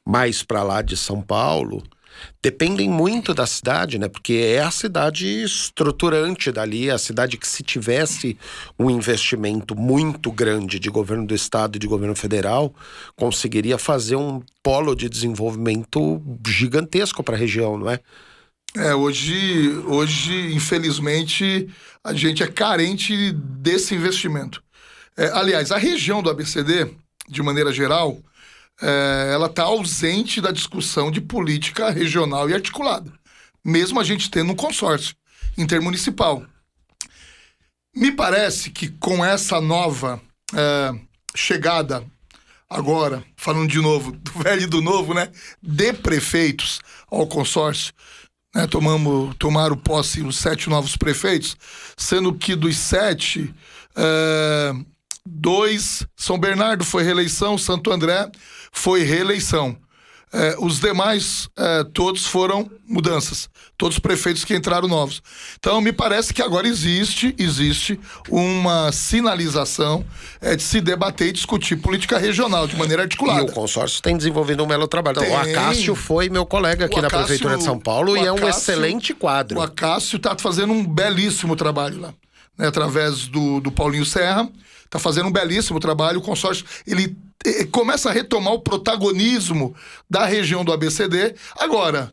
mais para lá de São Paulo, dependem muito da cidade, né? Porque é a cidade estruturante dali, a cidade que, se tivesse um investimento muito grande de governo do estado e de governo federal, conseguiria fazer um polo de desenvolvimento gigantesco para a região, não é? Hoje, infelizmente, a gente é carente desse investimento. Aliás, a região do ABCD, de maneira geral, ela está ausente da discussão de política regional e articulada, mesmo a gente tendo um consórcio intermunicipal. Me parece que com essa nova chegada, agora, falando de novo, do velho e do novo, né, de prefeitos ao consórcio, né, tomaram posse os 7 novos prefeitos, sendo que dos 7... 2, São Bernardo foi reeleição, Santo André foi reeleição. Os demais, todos foram mudanças. Todos os prefeitos que entraram novos. Então, me parece que agora existe uma sinalização de se debater e discutir política regional de maneira articulada. E o consórcio tem desenvolvido um belo trabalho. O Acácio foi meu colega aqui na Prefeitura de São Paulo e é um excelente quadro. O Acácio está fazendo um belíssimo trabalho lá, né, através do Paulinho Serra. Está fazendo um belíssimo trabalho. O consórcio, ele começa a retomar o protagonismo da região do ABCD. Agora,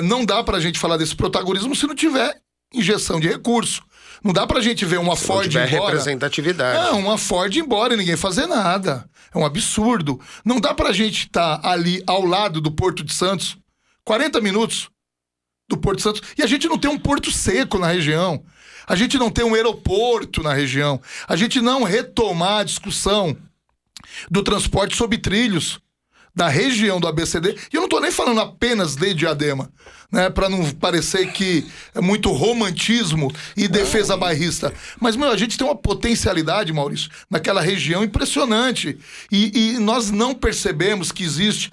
não dá para a gente falar desse protagonismo se não tiver injeção de recurso. Não dá para a gente ver uma Ford embora. Representatividade. Uma Ford embora e ninguém fazer nada. É um absurdo. Não dá para a gente estar ali ao lado do Porto de Santos, 40 minutos do Porto de Santos, e a gente não tem um porto seco na região. A gente não tem um aeroporto na região. A gente não retomar a discussão do transporte sob trilhos da região do ABCD. E eu não estou nem falando apenas de Diadema, né, para não parecer que é muito romantismo e defesa bairrista. Mas, a gente tem uma potencialidade, Maurício, naquela região impressionante. E nós não percebemos que existe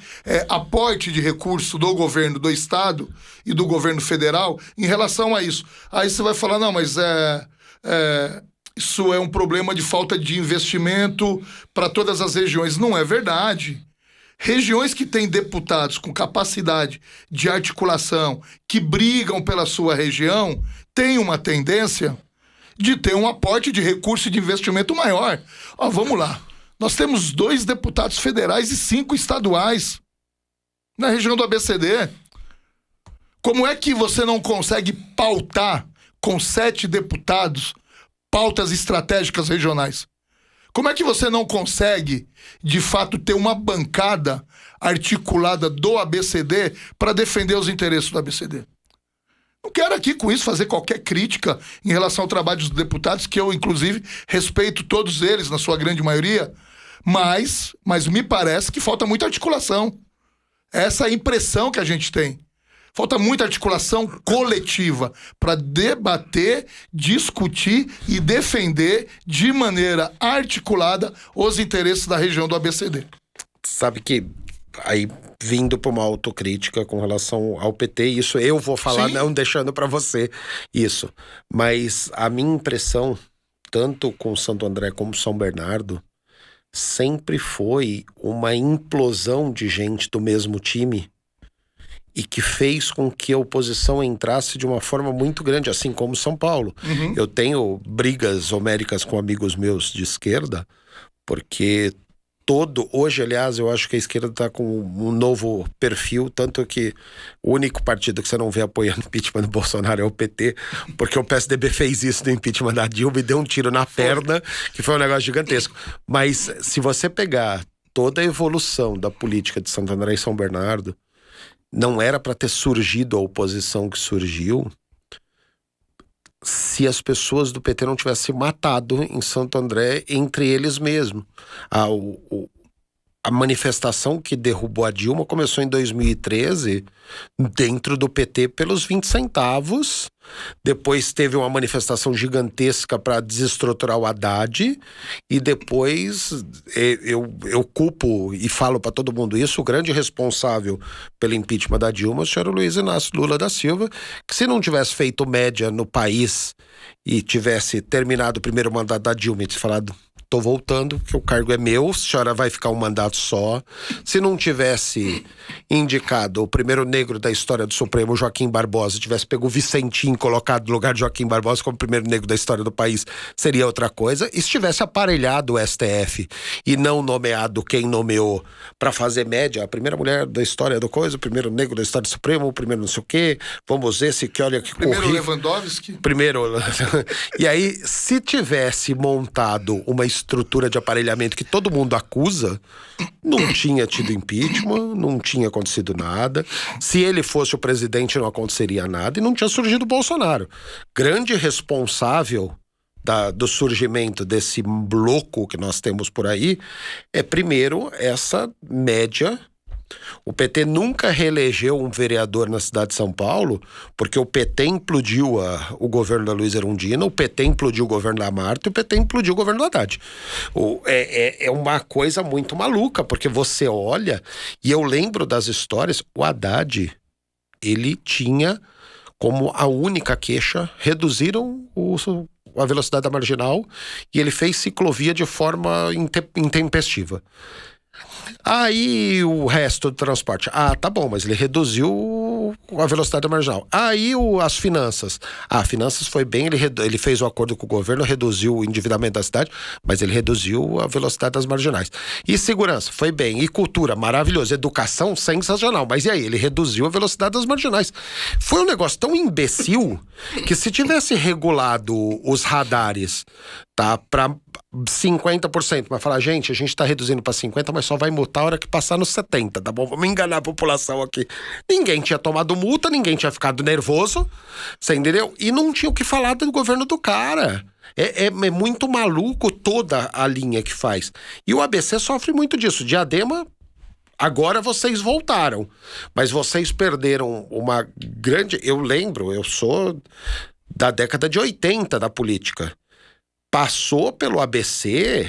aporte de recurso do governo do estado e do governo federal em relação a isso. Aí você vai falar, não, mas isso é um problema de falta de investimento para todas as regiões. Não é verdade. Regiões que têm deputados com capacidade de articulação, que brigam pela sua região, têm uma tendência de ter um aporte de recurso e de investimento maior. Vamos lá. Nós temos 2 deputados federais e 5 estaduais na região do ABCD. Como é que você não consegue pautar com 7 deputados pautas estratégicas regionais? Como é que você não consegue, de fato, ter uma bancada articulada do ABCD para defender os interesses do ABCD? Não quero aqui com isso fazer qualquer crítica em relação ao trabalho dos deputados, que eu, inclusive, respeito todos eles, na sua grande maioria, mas me parece que falta muita articulação. Essa é a impressão que a gente tem. Falta muita articulação coletiva para debater, discutir e defender de maneira articulada os interesses da região do ABCD. Sabe que aí, vindo para uma autocrítica com relação ao PT, isso eu vou falar, não deixando para você isso. Mas a minha impressão, tanto com Santo André como São Bernardo, sempre foi uma implosão de gente do mesmo time e que fez com que a oposição entrasse de uma forma muito grande, assim como São Paulo. Eu tenho brigas homéricas com amigos meus de esquerda, porque hoje, aliás, eu acho que a esquerda está com um novo perfil, tanto que o único partido que você não vê apoiando o impeachment do Bolsonaro é o PT, porque o PSDB fez isso no impeachment da Dilma e deu um tiro na perna, que foi um negócio gigantesco. Mas se você pegar toda a evolução da política de Santo André e São Bernardo, não era para ter surgido a oposição que surgiu se as pessoas do PT não tivessem se matado em Santo André entre eles mesmos. A manifestação que derrubou a Dilma começou em 2013 dentro do PT pelos 20 centavos. Depois teve uma manifestação gigantesca para desestruturar o Haddad. E depois eu culpo e falo para todo mundo isso, o grande responsável pelo impeachment da Dilma, o senhor Luiz Inácio Lula da Silva, que se não tivesse feito média no país e tivesse terminado o primeiro mandato da Dilma e falado: tô voltando, que o cargo é meu, a senhora vai ficar um mandato só. Se não tivesse indicado o primeiro negro da história do Supremo, Joaquim Barbosa, tivesse pego o Vicentim colocado no lugar de Joaquim Barbosa como primeiro negro da história do país, seria outra coisa. E se tivesse aparelhado o STF e não nomeado quem nomeou para fazer média, a primeira mulher da história do coisa, o primeiro negro da história do Supremo, o primeiro não sei o quê, vamos ver se que olha que primeiro Lewandowski. Primeiro. E aí, se tivesse montado uma estrutura de aparelhamento que todo mundo acusa, não tinha tido impeachment, não tinha acontecido nada. Se ele fosse o presidente, não aconteceria nada e não tinha surgido o Bolsonaro. Grande responsável do surgimento desse louco que nós temos por aí é, primeiro, essa média. O PT nunca reelegeu um vereador na cidade de São Paulo, porque o PT implodiu o governo da Luiza Erundina, o PT implodiu o governo da Marta e o PT implodiu o governo do Haddad. É uma coisa muito maluca, porque você olha, e eu lembro das histórias, o Haddad, ele tinha como a única queixa, reduziram a velocidade da marginal e ele fez ciclovia de forma intempestiva. Aí o resto do transporte, tá bom, mas ele reduziu a velocidade da marginal. Aí as finanças, finanças foi bem, ele fez o acordo com o governo, reduziu o endividamento da cidade, mas ele reduziu a velocidade das marginais. E segurança, foi bem. E cultura, maravilhoso. Educação, sensacional. Mas e aí? Ele reduziu a velocidade das marginais. Foi um negócio tão imbecil que se tivesse regulado os radares, para 50%, mas falar, gente, a gente tá reduzindo para 50%, mas só vai multar a hora que passar nos 70%, tá bom? Vamos enganar a população aqui. Ninguém tinha tomado multa, ninguém tinha ficado nervoso, você entendeu? E não tinha o que falar do governo do cara. É muito maluco toda a linha que faz. E o ABC sofre muito disso. Diadema, agora vocês voltaram, mas vocês perderam uma grande... Eu lembro, eu sou da década de 80 da política. Passou pelo ABC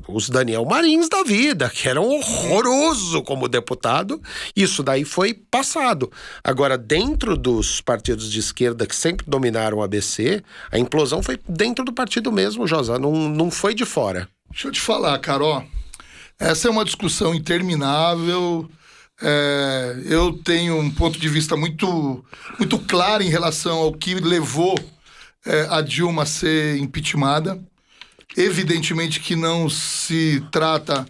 os Daniel Marins da vida, que eram horroroso como deputado. Isso daí foi passado. Agora, dentro dos partidos de esquerda que sempre dominaram o ABC, a implosão foi dentro do partido mesmo, José, não foi de fora. Deixa eu te falar, Carol, essa é uma discussão interminável. Eu tenho um ponto de vista muito, muito claro em relação ao que levou a Dilma ser impeachmentada. Evidentemente que não se trata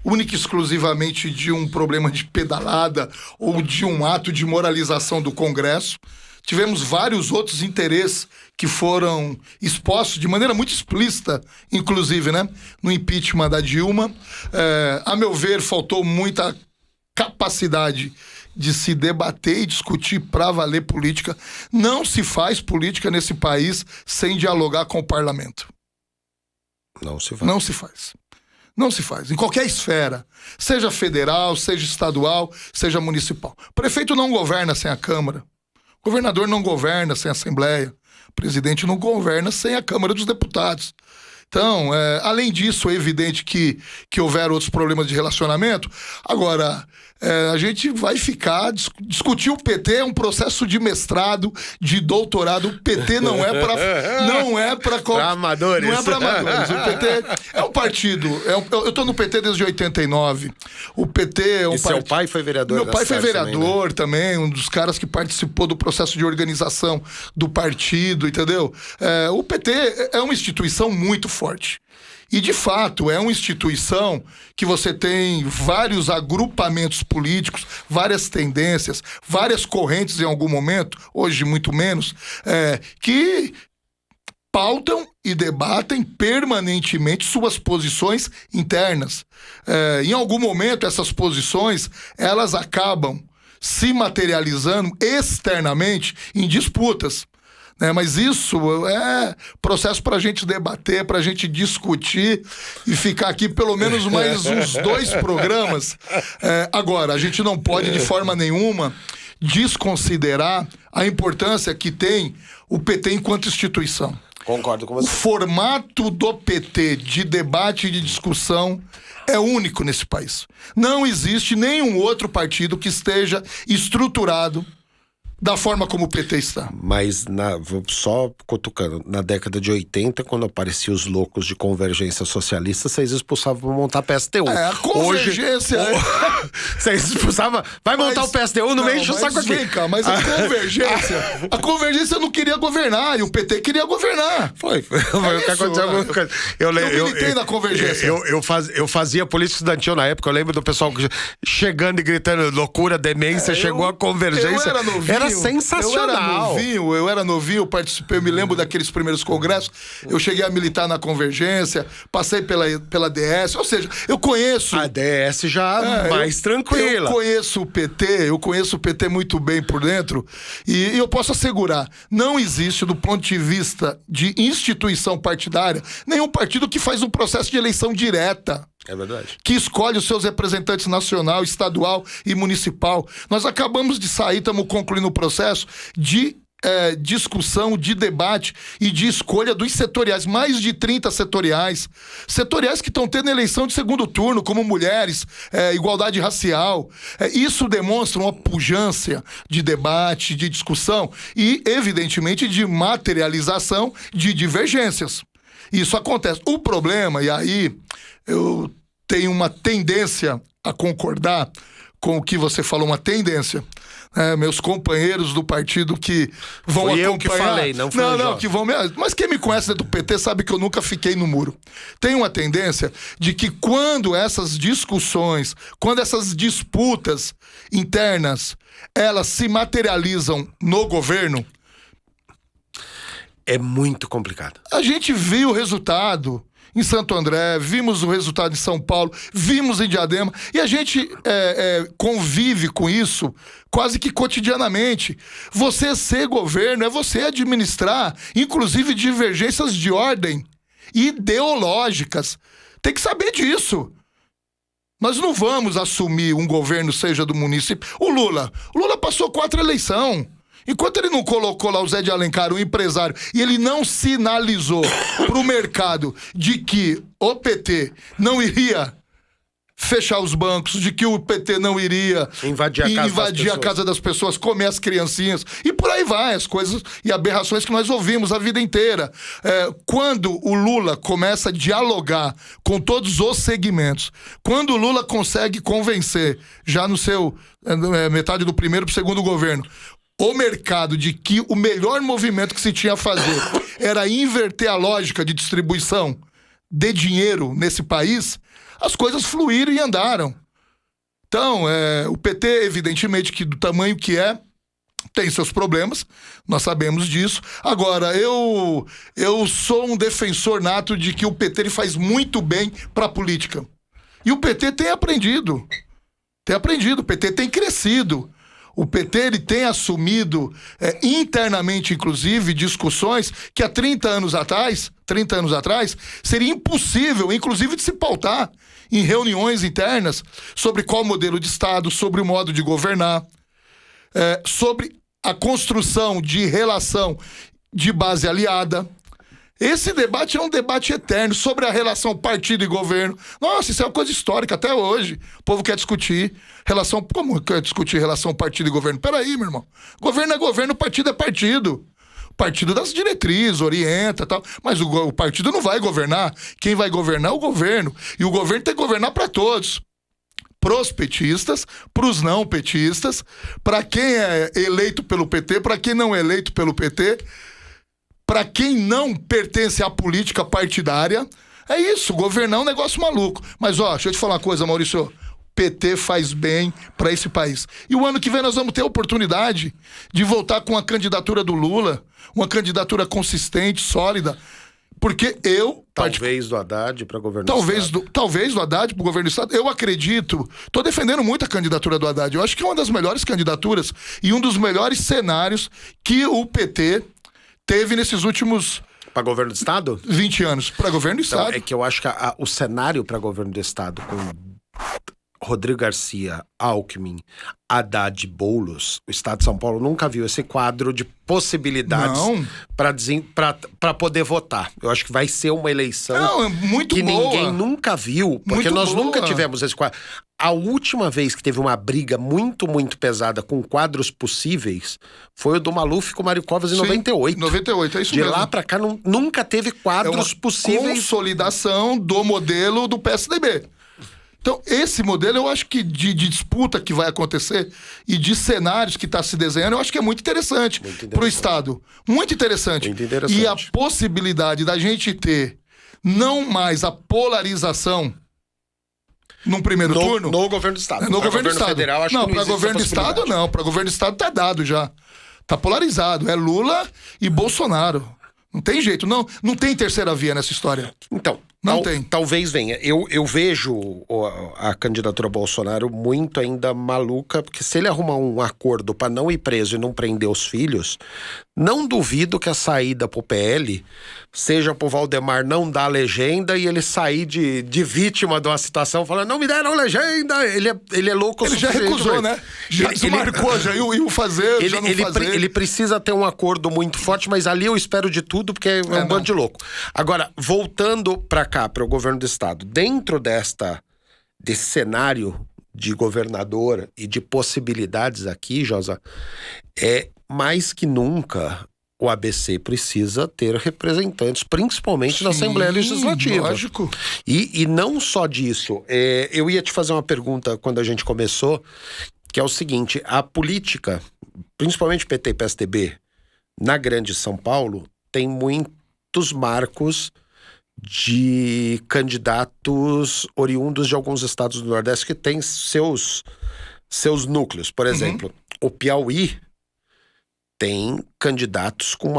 única e exclusivamente de um problema de pedalada ou de um ato de moralização do Congresso. tivemos vários outros interesses que foram expostos de maneira muito explícita, inclusive, né, no impeachment da Dilma. A meu ver, faltou muita capacidade de se debater e discutir para valer política. Não se faz política nesse país sem dialogar com o parlamento. Não se faz. Não se faz. Não se faz. Em qualquer esfera, seja federal, seja estadual, seja municipal. O prefeito não governa sem a Câmara. O governador não governa sem a Assembleia. O presidente não governa sem a Câmara dos Deputados. Então, além disso, é evidente que houveram outros problemas de relacionamento. Agora, a gente vai ficar... Discutir o PT é um processo de mestrado, de doutorado. O PT não é para Pra amadores. Não é para amadores. O PT é um partido... eu tô no PT desde 89. O PT é um partido... seu pai foi vereador? Meu pai foi vereador também, né? Um dos caras que participou do processo de organização do partido, entendeu? O PT é uma instituição muito forte. E, de fato, é uma instituição que você tem vários agrupamentos políticos, várias tendências, várias correntes em algum momento, hoje muito menos, que pautam e debatem permanentemente suas posições internas. Em algum momento, essas posições, elas acabam se materializando externamente em disputas. Mas isso é processo para a gente debater, para a gente discutir e ficar aqui pelo menos mais uns 2 programas. Agora, a gente não pode de forma nenhuma desconsiderar a importância que tem o PT enquanto instituição. Concordo com você. O formato do PT de debate e de discussão é único nesse país. Não existe nenhum outro partido que esteja estruturado da forma como o PT está. Mas, só cutucando, na década de 80, quando apareciam os loucos de convergência socialista, vocês expulsavam pra montar PSTU. A convergência... Vocês expulsavam... Vai montar o PSTU, não me enche o saco aqui. Vem cá, mas a convergência não queria governar, e o PT queria governar. Foi o que aconteceu. Eu militei na convergência. Eu fazia política estudantil na época, eu lembro do pessoal chegando e gritando loucura, demência, chegou a convergência. Eu era novinho. Sensacional. Eu era novinho, participei, eu me lembro daqueles primeiros congressos, eu cheguei a militar na Convergência, passei pela DS, ou seja, eu conheço... A DS já mais tranquila. Eu conheço o PT muito bem por dentro, e eu posso assegurar, não existe, do ponto de vista de instituição partidária, nenhum partido que faz um processo de eleição direta. É verdade. Que escolhe os seus representantes nacional, estadual e municipal. Nós acabamos de sair, estamos concluindo o processo de discussão, de debate e de escolha dos setoriais, mais de 30 setoriais que estão tendo eleição de segundo turno, como mulheres, igualdade racial. Isso demonstra uma pujança de debate, de discussão e, evidentemente, de materialização de divergências. Isso acontece. O problema, e aí eu tenho uma tendência a concordar com o que você falou, uma tendência. Meus companheiros do partido que vão Foi acompanhar... eu que falei, não foi Não, que vão... Mas quem me conhece dentro do PT sabe que eu nunca fiquei no muro. Tem uma tendência de que quando essas discussões, quando essas disputas internas, elas se materializam no governo... É muito complicado. A gente viu o resultado em Santo André, vimos o resultado em São Paulo, vimos em Diadema, e a gente convive com isso quase que cotidianamente. Você ser governo é você administrar, inclusive, divergências de ordem ideológicas. Tem que saber disso. Nós não vamos assumir um governo, seja do município... O Lula passou 4 eleições. Enquanto ele não colocou lá o Zé de Alencar, um empresário, e ele não sinalizou pro mercado de que o PT não iria fechar os bancos, de que o PT não iria invadir a casa das pessoas, comer as criancinhas, e por aí vai, as coisas e aberrações que nós ouvimos a vida inteira. Quando o Lula começa a dialogar com todos os segmentos, quando o Lula consegue convencer, já no seu metade do primeiro pro segundo governo, o mercado de que o melhor movimento que se tinha a fazer era inverter a lógica de distribuição de dinheiro nesse país, as coisas fluíram e andaram. Então, o PT, evidentemente, que do tamanho que tem seus problemas, nós sabemos disso. Agora, eu sou um defensor nato de que o PT ele faz muito bem para a política. E o PT tem aprendido. O PT tem crescido. O PT ele tem assumido internamente, inclusive, discussões que há 30 anos atrás, seria impossível, inclusive, de se pautar em reuniões internas sobre qual modelo de Estado, sobre o modo de governar, sobre a construção de relação de base aliada. Esse debate é um debate eterno sobre a relação partido e governo. Nossa, isso é uma coisa histórica até hoje. O povo quer discutir relação... Como quer discutir relação partido e governo? Peraí, meu irmão. Governo é governo, partido é partido. O partido das diretrizes, orienta e tal. Mas o partido não vai governar. Quem vai governar é o governo. E o governo tem que governar para todos. Pros petistas, pros não petistas, para quem é eleito pelo PT, para quem não é eleito pelo PT... Para quem não pertence à política partidária, é isso, governar é um negócio maluco. Mas, deixa eu te falar uma coisa, Maurício. PT faz bem para esse país. E o ano que vem nós vamos ter a oportunidade de voltar com a candidatura do Lula, uma candidatura consistente, sólida. Porque Talvez do Haddad para governo do Estado. Talvez do Haddad para o governo do Estado. Eu acredito. Estou defendendo muito a candidatura do Haddad. Eu acho que é uma das melhores candidaturas e um dos melhores cenários que o PT... teve nesses últimos... Para governo do Estado? 20 anos. Para governo do Estado. É que eu acho que o cenário para governo do Estado com Rodrigo Garcia, Alckmin, Haddad, Boulos, o Estado de São Paulo nunca viu esse quadro de possibilidades para poder votar. Eu acho que vai ser uma eleição muito que boa. Ninguém nunca viu, porque muito nós boa. Nunca tivemos esse quadro. A última vez que teve uma briga muito, muito pesada com quadros possíveis foi o do Maluf com o Mário Covas em 98. 98, é isso De mesmo. lá pra cá nunca teve quadros possíveis. Consolidação do modelo do PSDB. Então, esse modelo, eu acho que de disputa que vai acontecer e de cenários que está se desenhando, eu acho que é muito interessante para o Estado. Muito interessante. Muito interessante. E a possibilidade da gente ter não mais a polarização num primeiro turno... No governo do Estado. No governo do Estado. Federal, acho não, que não para governo do Estado, não. Para governo do Estado tá dado já. Tá polarizado. É Lula e Bolsonaro. Não tem jeito. Não tem terceira via nessa história. Então, não tem. Talvez venha. Eu vejo a candidatura Bolsonaro muito ainda maluca, porque se ele arrumar um acordo para não ir preso e não prender os filhos, não duvido que a saída pro PL seja pro Valdemar não dar legenda e ele sair de vítima de uma situação falando, não me deram legenda, ele é louco. Ele já recusou, né? Já desmarcou, já ia fazer, já não fazer. Ele precisa ter um acordo muito forte, mas ali eu espero de tudo, porque é um bando de louco. Agora, voltando pra cá, para o governo do Estado, dentro desse cenário de governador e de possibilidades aqui, Josa, mais que nunca o ABC precisa ter representantes, principalmente na Assembleia Legislativa. Lógico. E não só disso. Eu ia te fazer uma pergunta quando a gente começou, que é o seguinte: a política, principalmente PT e PSDB, na grande São Paulo, tem muitos marcos de candidatos oriundos de alguns estados do Nordeste que têm seus núcleos. Por exemplo, o Piauí tem candidatos com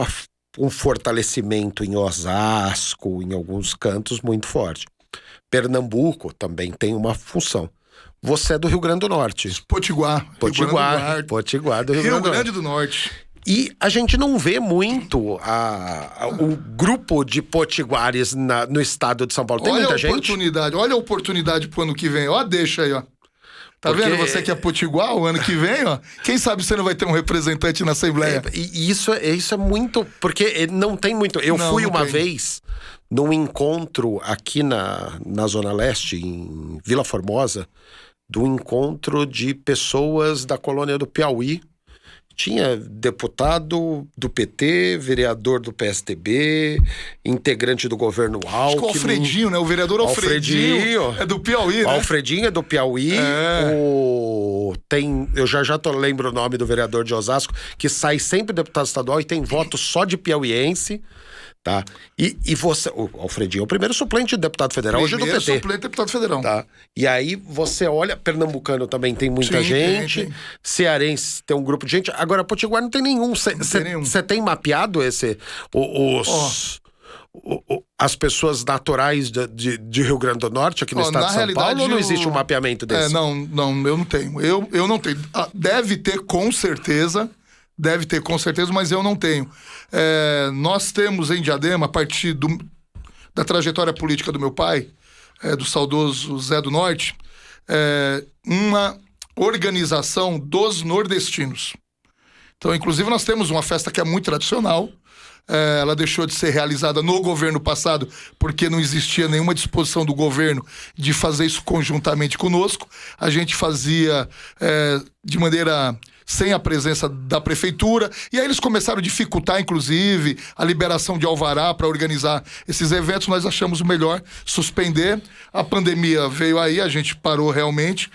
um fortalecimento em Osasco, em alguns cantos, muito forte. Pernambuco também tem uma função. Você é do Rio Grande do Norte. Potiguar do Rio Grande do Norte. E a gente não vê muito o grupo de potiguares no estado de São Paulo. Tem muita gente? Olha a oportunidade pro ano que vem. Ó, deixa aí, ó. Tá vendo? Você que é potiguar, o ano que vem, ó. Quem sabe você não vai ter um representante na Assembleia. E isso é muito... Porque não tem muito... Eu fui uma vez num encontro aqui na Zona Leste, em Vila Formosa, do encontro de pessoas da colônia do Piauí. Tinha deputado do PT, vereador do PSDB, integrante do governo Alckmin. Acho que o Alfredinho, né? O vereador Alfredinho é do Piauí, né? Alfredinho é do Piauí. Eu já lembro o nome do vereador de Osasco, que sai sempre deputado estadual e tem voto só de piauiense. Tá? E você, o Alfredinho é o primeiro suplente de deputado federal, hoje é do Primeiro PT. suplente de deputado federal. Tá? E aí você olha, pernambucano também tem muita Sim, gente, tem. Cearense tem um grupo de gente, agora Potiguar não tem nenhum. Você tem mapeado as pessoas naturais de Rio Grande do Norte, aqui no estado de São Paulo, ou não existe um mapeamento desse? Não, eu não tenho. Eu não tenho. Deve ter com certeza, mas eu não tenho. Nós temos em Diadema, a partir da trajetória política do meu pai, do saudoso Zé do Norte, uma organização dos nordestinos. Então, inclusive, nós temos uma festa que é muito tradicional. Ela deixou de ser realizada no governo passado porque não existia nenhuma disposição do governo de fazer isso conjuntamente conosco. A gente fazia de maneira sem a presença da prefeitura, e aí eles começaram a dificultar, inclusive, a liberação de alvará para organizar esses eventos. Nós achamos melhor suspender. A pandemia veio aí, a gente parou realmente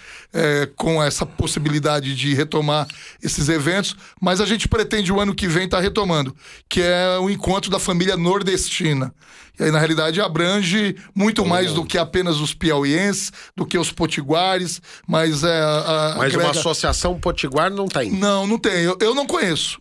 com essa possibilidade de retomar esses eventos, mas a gente pretende o ano que vem estar retomando, que é o encontro da família nordestina. E aí, na realidade, abrange muito mais do que apenas os piauienses, do que os potiguares, mas Mas uma associação potiguar não tem? Não tem. Eu não conheço.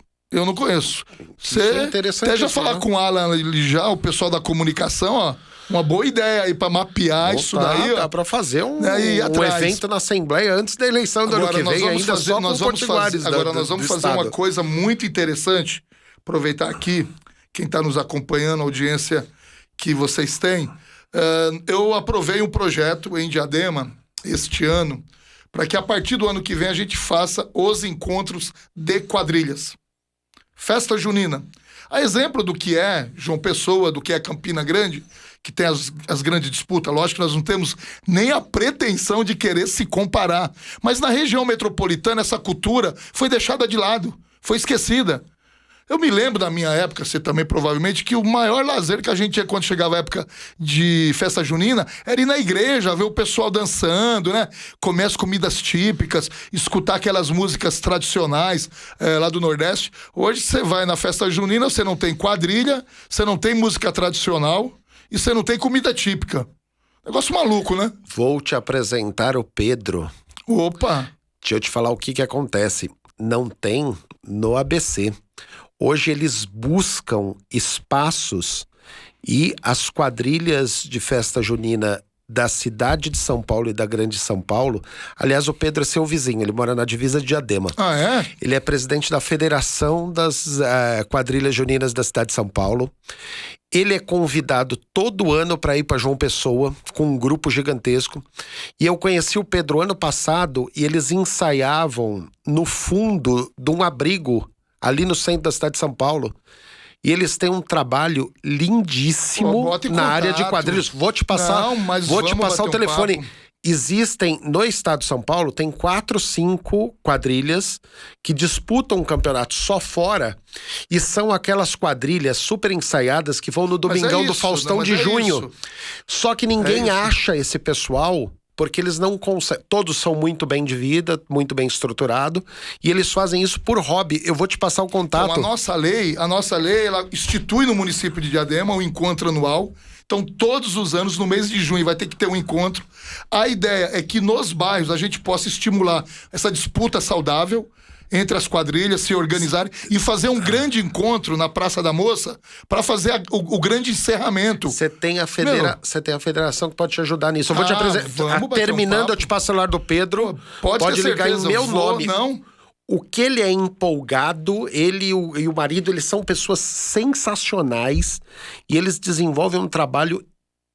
Você até já falar com o Alan já, o pessoal da comunicação, ó, uma boa ideia aí pra mapear isso daí, ó. Dá pra fazer um atrás. evento na Assembleia antes da eleição do ano que vem, ainda só com potiguares. Agora nós vamos fazer uma coisa muito interessante, aproveitar aqui, quem tá nos acompanhando, a audiência que vocês têm. Eu aprovei um projeto em Diadema este ano, para que a partir do ano que vem a gente faça os encontros de quadrilhas. Festa junina. A exemplo do que é João Pessoa, do que é Campina Grande, que tem as grandes disputas. Lógico que nós não temos nem a pretensão de querer se comparar. Mas na região metropolitana essa cultura foi deixada de lado, foi esquecida. Eu me lembro da minha época, você também provavelmente, que o maior lazer que a gente tinha quando chegava a época de festa junina era ir na igreja, ver o pessoal dançando, né? Comer as comidas típicas, escutar aquelas músicas tradicionais lá do Nordeste. Hoje você vai na festa junina, você não tem quadrilha, você não tem música tradicional e você não tem comida típica. Negócio maluco, né? Vou te apresentar o Pedro. Opa! Deixa eu te falar o que acontece. Não tem no ABC. Hoje eles buscam espaços e as quadrilhas de festa junina da cidade de São Paulo e da Grande São Paulo. Aliás, o Pedro é seu vizinho, ele mora na divisa de Diadema. Ah, é? Ele é presidente da Federação das Quadrilhas Juninas da cidade de São Paulo. Ele é convidado todo ano para ir para João Pessoa, com um grupo gigantesco. E eu conheci o Pedro ano passado e eles ensaiavam no fundo de um abrigo ali no centro da cidade de São Paulo. E eles têm um trabalho lindíssimo na área de quadrilhas. Vou te passar o telefone. Existem, no estado de São Paulo, tem 4, 5 quadrilhas que disputam um campeonato só fora, e são aquelas quadrilhas super ensaiadas que vão no Domingão do Faustão de junho. Só que ninguém acha esse pessoal, porque eles não conseguem. Todos são muito bem de vida, muito bem estruturado, e eles fazem isso por hobby. Eu vou te passar o contato. Então, a nossa lei, ela institui no município de Diadema um encontro anual. Então, todos os anos, no mês de junho, vai ter que ter um encontro. A ideia é que nos bairros a gente possa estimular essa disputa saudável entre as quadrilhas, se organizarem e fazer um grande encontro na Praça da Moça para fazer o grande encerramento. Você tem a federação que pode te ajudar nisso. Eu vou te apresentar. Terminando, eu te passo o celular do Pedro. Pode ligar em meu nome. Não. O que ele é empolgado, ele e o marido, eles são pessoas sensacionais e eles desenvolvem um trabalho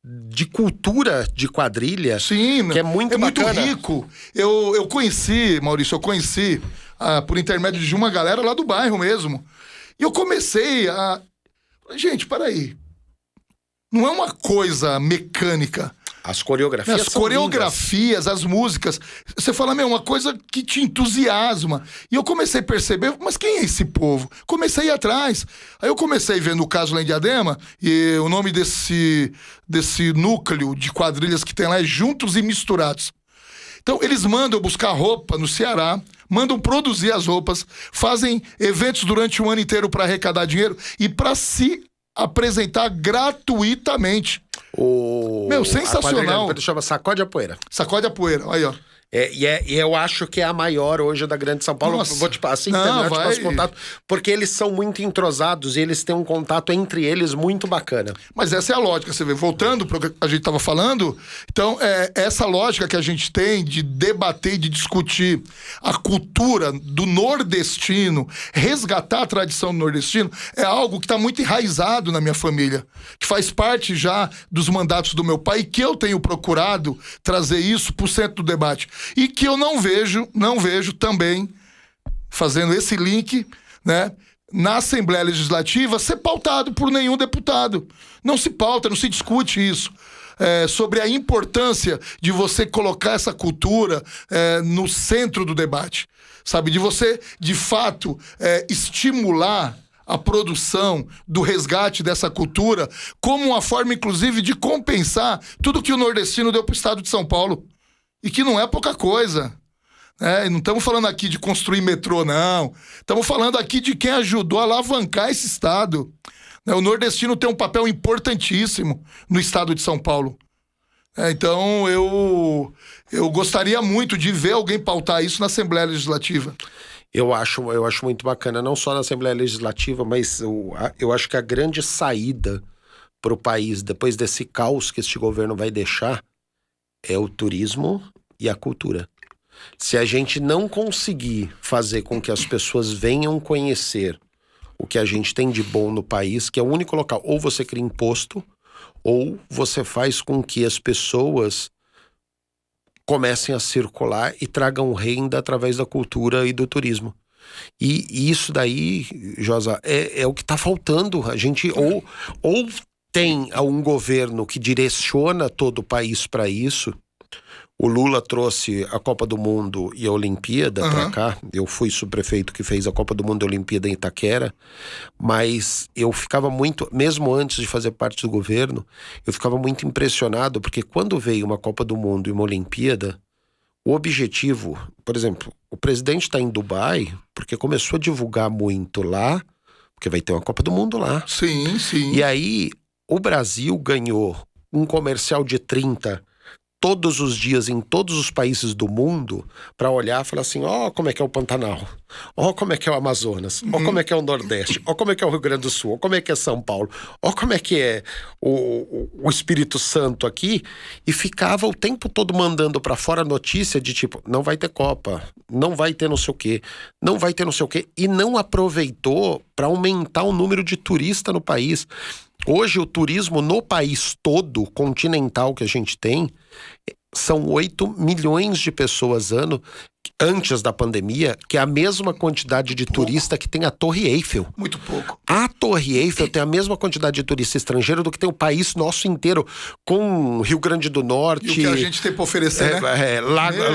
de cultura de quadrilha. Sim, que é muito bacana. Muito rico. Eu conheci, Maurício, por intermédio de uma galera lá do bairro mesmo. E eu comecei a... Gente, peraí. Não é uma coisa mecânica. As coreografias as músicas. Você fala, uma coisa que te entusiasma. E eu comecei a perceber, mas quem é esse povo? Comecei a ir atrás. Aí eu comecei vendo o caso lá em Diadema, e o nome desse núcleo de quadrilhas que tem lá é Juntos e Misturados. Então, eles mandam buscar roupa no Ceará, mandam produzir as roupas, fazem eventos durante o ano inteiro para arrecadar dinheiro e para se apresentar gratuitamente. Meu, sensacional. Chama Sacode a Poeira. Sacode a Poeira, aí, ó. E eu acho que é a maior hoje da Grande São Paulo. Nossa. Vou te assim terminar, te passo contato, porque eles são muito entrosados e eles têm um contato entre eles muito bacana. Mas essa é a lógica, você vê. Voltando para o que a gente estava falando, então, essa lógica que a gente tem de debater e de discutir a cultura do nordestino, resgatar a tradição do nordestino, é algo que está muito enraizado na minha família, que faz parte já dos mandatos do meu pai e que eu tenho procurado trazer isso para o centro do debate. E que eu não vejo também, fazendo esse link, né, na Assembleia Legislativa ser pautado por nenhum deputado. Não se pauta, não se discute isso. Sobre a importância de você colocar essa cultura no centro do debate. Sabe, de você, de fato, estimular a produção do resgate dessa cultura como uma forma, inclusive, de compensar tudo que o nordestino deu para o estado de São Paulo. E que não é pouca coisa. Não estamos falando aqui de construir metrô, não. Estamos falando aqui de quem ajudou a alavancar esse estado. O nordestino tem um papel importantíssimo no estado de São Paulo. Então, eu gostaria muito de ver alguém pautar isso na Assembleia Legislativa. Eu acho muito bacana, não só na Assembleia Legislativa, mas eu acho que a grande saída para o país, depois desse caos que este governo vai deixar, é o turismo e a cultura. Se a gente não conseguir fazer com que as pessoas venham conhecer o que a gente tem de bom no país, que é o único local, ou você cria imposto, ou você faz com que as pessoas comecem a circular e tragam renda através da cultura e do turismo. E isso daí, Josa, é o que está faltando. A gente ou tem um governo que direciona todo o país para isso. O Lula trouxe a Copa do Mundo e a Olimpíada para cá. Eu fui subprefeito que fez a Copa do Mundo e a Olimpíada em Itaquera. Mas eu ficava muito, mesmo antes de fazer parte do governo, eu ficava muito impressionado, porque quando veio uma Copa do Mundo e uma Olimpíada, o objetivo, por exemplo, o presidente está em Dubai porque começou a divulgar muito lá, porque vai ter uma Copa do Mundo lá. Sim, sim. E aí o Brasil ganhou um comercial de 30 todos os dias em todos os países do mundo para olhar e falar assim, como é que é o Pantanal, como é que é o Amazonas, como é que é o Nordeste, como é que é o Rio Grande do Sul, como é que é São Paulo, como é que é o Espírito Santo aqui, e ficava o tempo todo mandando para fora notícia de tipo, não vai ter Copa, não vai ter não sei o quê, não vai ter não sei o quê, e não aproveitou para aumentar o número de turistas no país. Hoje o turismo no país todo, continental que a gente tem, são 8 milhões de pessoas ano, antes da pandemia, que é a mesma quantidade de turista que tem a Torre Eiffel. Muito pouco. A Torre Eiffel tem a mesma quantidade de turista estrangeiro do que tem o país nosso inteiro, com Rio Grande do Norte. E o que a gente tem para oferecer, né?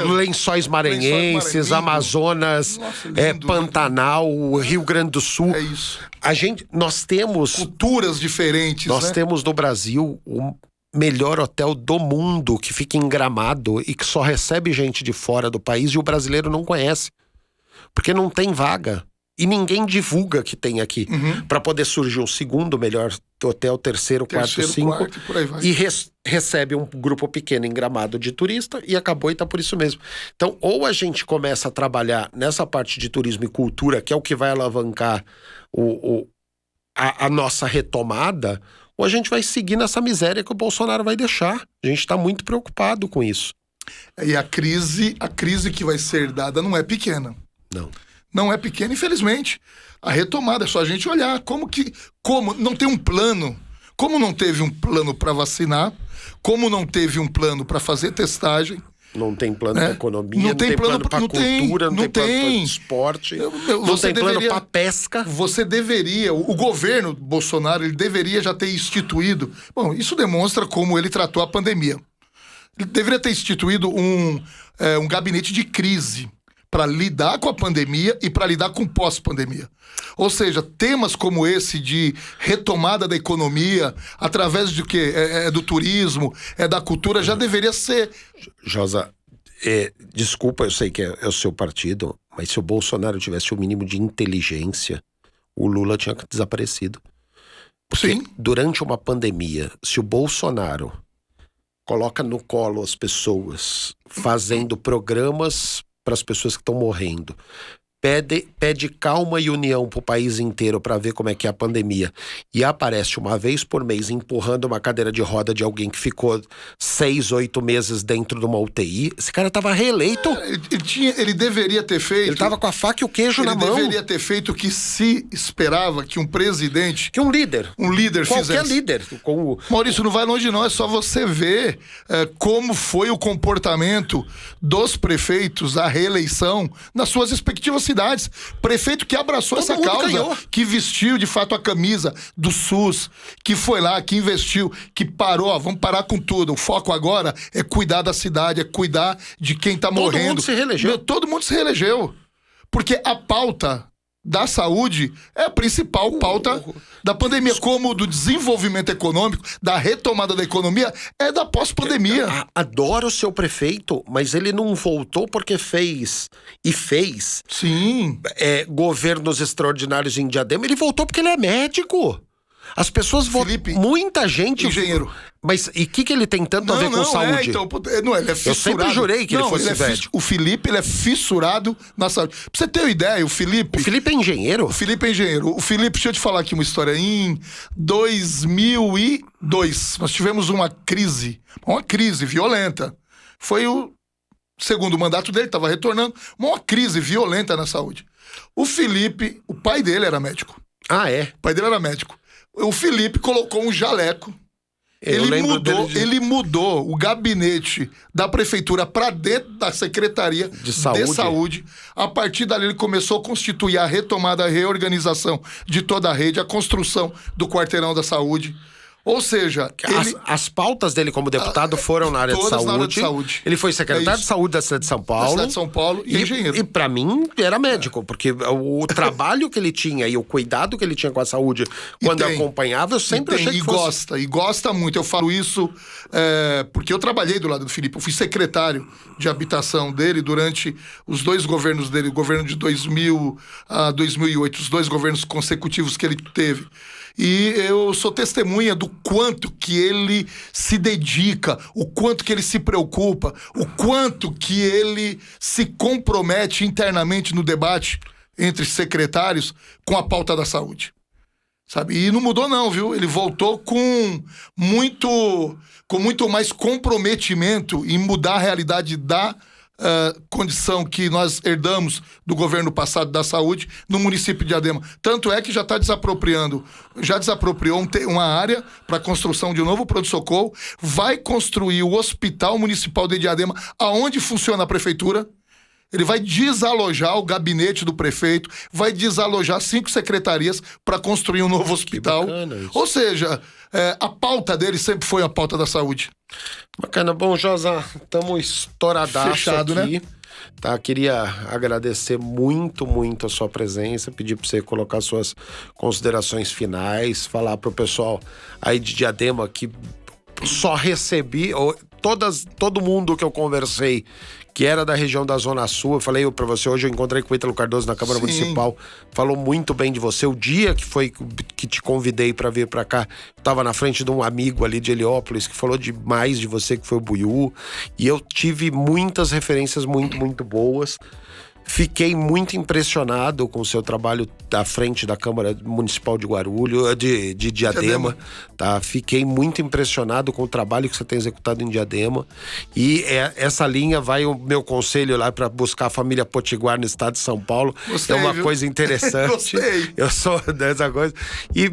Lençóis Maranhenses, Amazonas, lindo, Pantanal, Rio Grande do Sul. É isso. Nós temos culturas diferentes. Nós temos no Brasil o melhor hotel do mundo, que fica em Gramado e que só recebe gente de fora do país, e o brasileiro não conhece, porque não tem vaga e ninguém divulga que tem aqui, para poder surgir um segundo melhor hotel, terceiro, quarto, cinco, por aí vai. E recebe um grupo pequeno em Gramado de turista, e acabou, e tá por isso mesmo. Então, ou a gente começa a trabalhar nessa parte de turismo e cultura, que é o que vai alavancar a nossa retomada, ou a gente vai seguir nessa miséria que o Bolsonaro vai deixar. A gente está muito preocupado com isso. E a crise que vai ser dada não é pequena. Não é pequena, infelizmente. A retomada, é só a gente olhar como não tem um plano. Como não teve um plano para vacinar, como não teve um plano para fazer testagem. Não tem plano para economia, não tem plano para cultura, não tem plano para esporte, não tem plano para pesca. Você deveria, o governo Bolsonaro, ele deveria já ter instituído. Bom, isso demonstra como ele tratou a pandemia. Ele deveria ter instituído um gabinete de crise para lidar com a pandemia e para lidar com pós-pandemia. Ou seja, temas como esse de retomada da economia, através do que? Do turismo, da cultura, já deveria ser... Josa, desculpa, eu sei que é o seu partido, mas se o Bolsonaro tivesse o mínimo de inteligência, o Lula tinha desaparecido. Sim. Durante uma pandemia, se o Bolsonaro coloca no colo as pessoas, fazendo programas para as pessoas que estão morrendo, pede calma e união pro país inteiro para ver como é que é a pandemia, e aparece uma vez por mês empurrando uma cadeira de roda de alguém que ficou 6, 8 meses dentro de uma UTI, esse cara tava reeleito. Ele deveria ter feito... Ele tava com a faca e o queijo na mão. Ele deveria ter feito o que se esperava que um presidente... Que um líder fizesse. Qualquer líder. Maurício, não vai longe não, é só você ver como foi o comportamento dos prefeitos à reeleição nas suas respectivas cidades. Prefeito que abraçou essa causa, ganhou. Que vestiu de fato a camisa do SUS, que foi lá, que investiu, que parou, vamos parar com tudo. O foco agora é cuidar da cidade, é cuidar de quem tá morrendo. Todo mundo se reelegeu. Todo mundo se reelegeu. Porque a pauta da saúde é a principal pauta da pandemia, como do desenvolvimento econômico, da retomada da economia, é da pós-pandemia. Adoro o seu prefeito, mas ele não voltou porque fez Sim. Governos extraordinários em Diadema. Ele voltou porque ele é médico. As pessoas Felipe, muita gente... engenheiro. Mas e o que ele tem tanto a ver com saúde? Ele é fissurado. Eu sempre jurei que ele fosse médico. O Felipe, ele é fissurado na saúde. Pra você ter uma ideia, o Felipe é engenheiro? O Felipe, deixa eu te falar aqui uma história. Em 2002, nós tivemos uma crise violenta. Foi o segundo mandato dele, estava retornando. Uma crise violenta na saúde. O Felipe, o pai dele era médico. Ah, é? O pai dele era médico. O Felipe colocou um jaleco. Ele mudou o gabinete da prefeitura para dentro da Secretaria de Saúde. A partir dali ele começou a constituir a retomada, a reorganização de toda a rede, a construção do quarteirão da saúde. Ou seja, as pautas dele como deputado foram na área de saúde. Na área de saúde. Ele foi secretário de saúde da cidade de São Paulo. Da cidade de São Paulo e engenheiro. E pra mim era médico, porque o trabalho que ele tinha e o cuidado que ele tinha com a saúde quando eu acompanhava, eu sempre achei que fosse... E gosta muito. Eu falo isso porque eu trabalhei do lado do Felipe. Eu fui secretário de habitação dele durante os 2 governos dele, o governo de 2000 a 2008, os 2 governos consecutivos que ele teve. E eu sou testemunha do quanto que ele se dedica, o quanto que ele se preocupa, o quanto que ele se compromete internamente no debate entre secretários com a pauta da saúde. Sabe? E não mudou não, viu? Ele voltou com muito mais comprometimento em mudar a realidade da condição que nós herdamos do governo passado da saúde no município de Diadema. Tanto é que já desapropriou uma área para construção de um novo pronto-socorro, vai construir o Hospital Municipal de Diadema, aonde funciona a prefeitura. Ele vai desalojar o gabinete do prefeito, vai desalojar 5 secretarias para construir um novo hospital. Ou seja, a pauta dele sempre foi a pauta da saúde. Bacana. Bom, Josa, estamos estouradaço fechado, aqui. Né? Tá, queria agradecer muito a sua presença, pedir para você colocar suas considerações finais, falar pro pessoal aí de Diadema que só recebi... Todo mundo que eu conversei que era da região da Zona Sul, eu falei pra você, hoje eu encontrei com o Ítalo Cardoso na Câmara Municipal, falou muito bem de você. O dia que te convidei pra vir pra cá, eu tava na frente de um amigo ali de Heliópolis que falou demais de você, que foi o Buiú, e eu tive muitas referências muito boas. Fiquei muito impressionado com o seu trabalho à frente da Câmara Municipal de Guarulhos, de Diadema, tá? Fiquei muito impressionado com o trabalho que você tem executado em Diadema. E essa linha vai o meu conselho lá para buscar a família Potiguar no estado de São Paulo. Gostei, é uma viu? Coisa interessante. Gostei. Eu sou dessa coisa. E,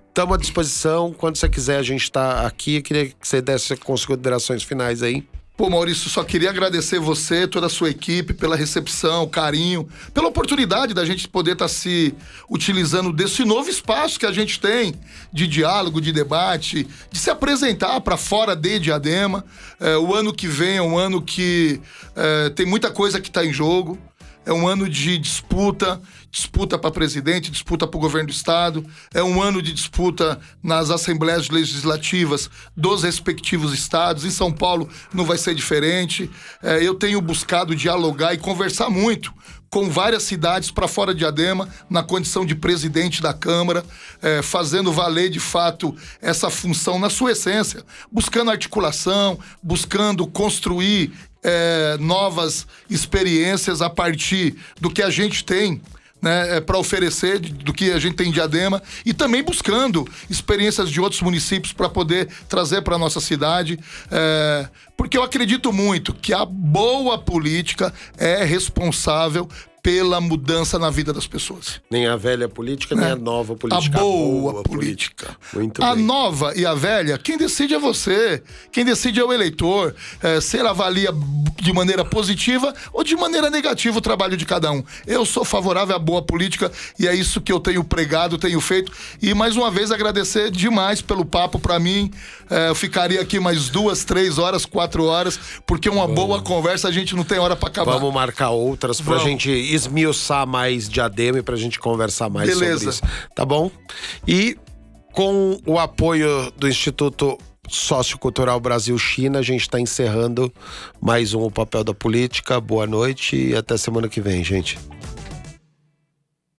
estamos à disposição. Quando você quiser, a gente tá aqui. Eu queria que você desse considerações finais aí. Pô, Maurício, só queria agradecer você, toda a sua equipe, pela recepção, carinho, pela oportunidade da gente poder estar se utilizando desse novo espaço que a gente tem de diálogo, de debate, de se apresentar para fora de Diadema. O ano que vem é um ano que tem muita coisa que está em jogo. É um ano de disputa para presidente, disputa para o governo do estado, é um ano de disputa nas assembleias legislativas dos respectivos estados. Em São Paulo não vai ser diferente. Eu tenho buscado dialogar e conversar muito com várias cidades para fora de Diadema, na condição de presidente da Câmara, fazendo valer de fato essa função na sua essência, buscando articulação, buscando construir novas experiências a partir do que a gente tem, né, para oferecer, do que a gente tem em Diadema, e também buscando experiências de outros municípios para poder trazer para nossa cidade, porque eu acredito muito que a boa política é responsável pela mudança na vida das pessoas. Nem a velha política, nem a nova política. A boa política. Muito a bem. nova e a velha, quem decide é você. Quem decide é o eleitor. Se ele avalia de maneira positiva ou de maneira negativa o trabalho de cada um. Eu sou favorável à boa política e é isso que eu tenho pregado, tenho feito. E mais uma vez agradecer demais pelo papo. Para mim, eu ficaria aqui mais 2, 3 horas, 4 horas, porque uma boa conversa a gente não tem hora para acabar. Vamos marcar outras pra gente esmiuçar mais Diadema e pra gente conversar mais sobre isso. Tá bom? E com o apoio do Instituto Sociocultural Brasil-China, a gente está encerrando mais um O Papel da Política. Boa noite e até semana que vem, gente.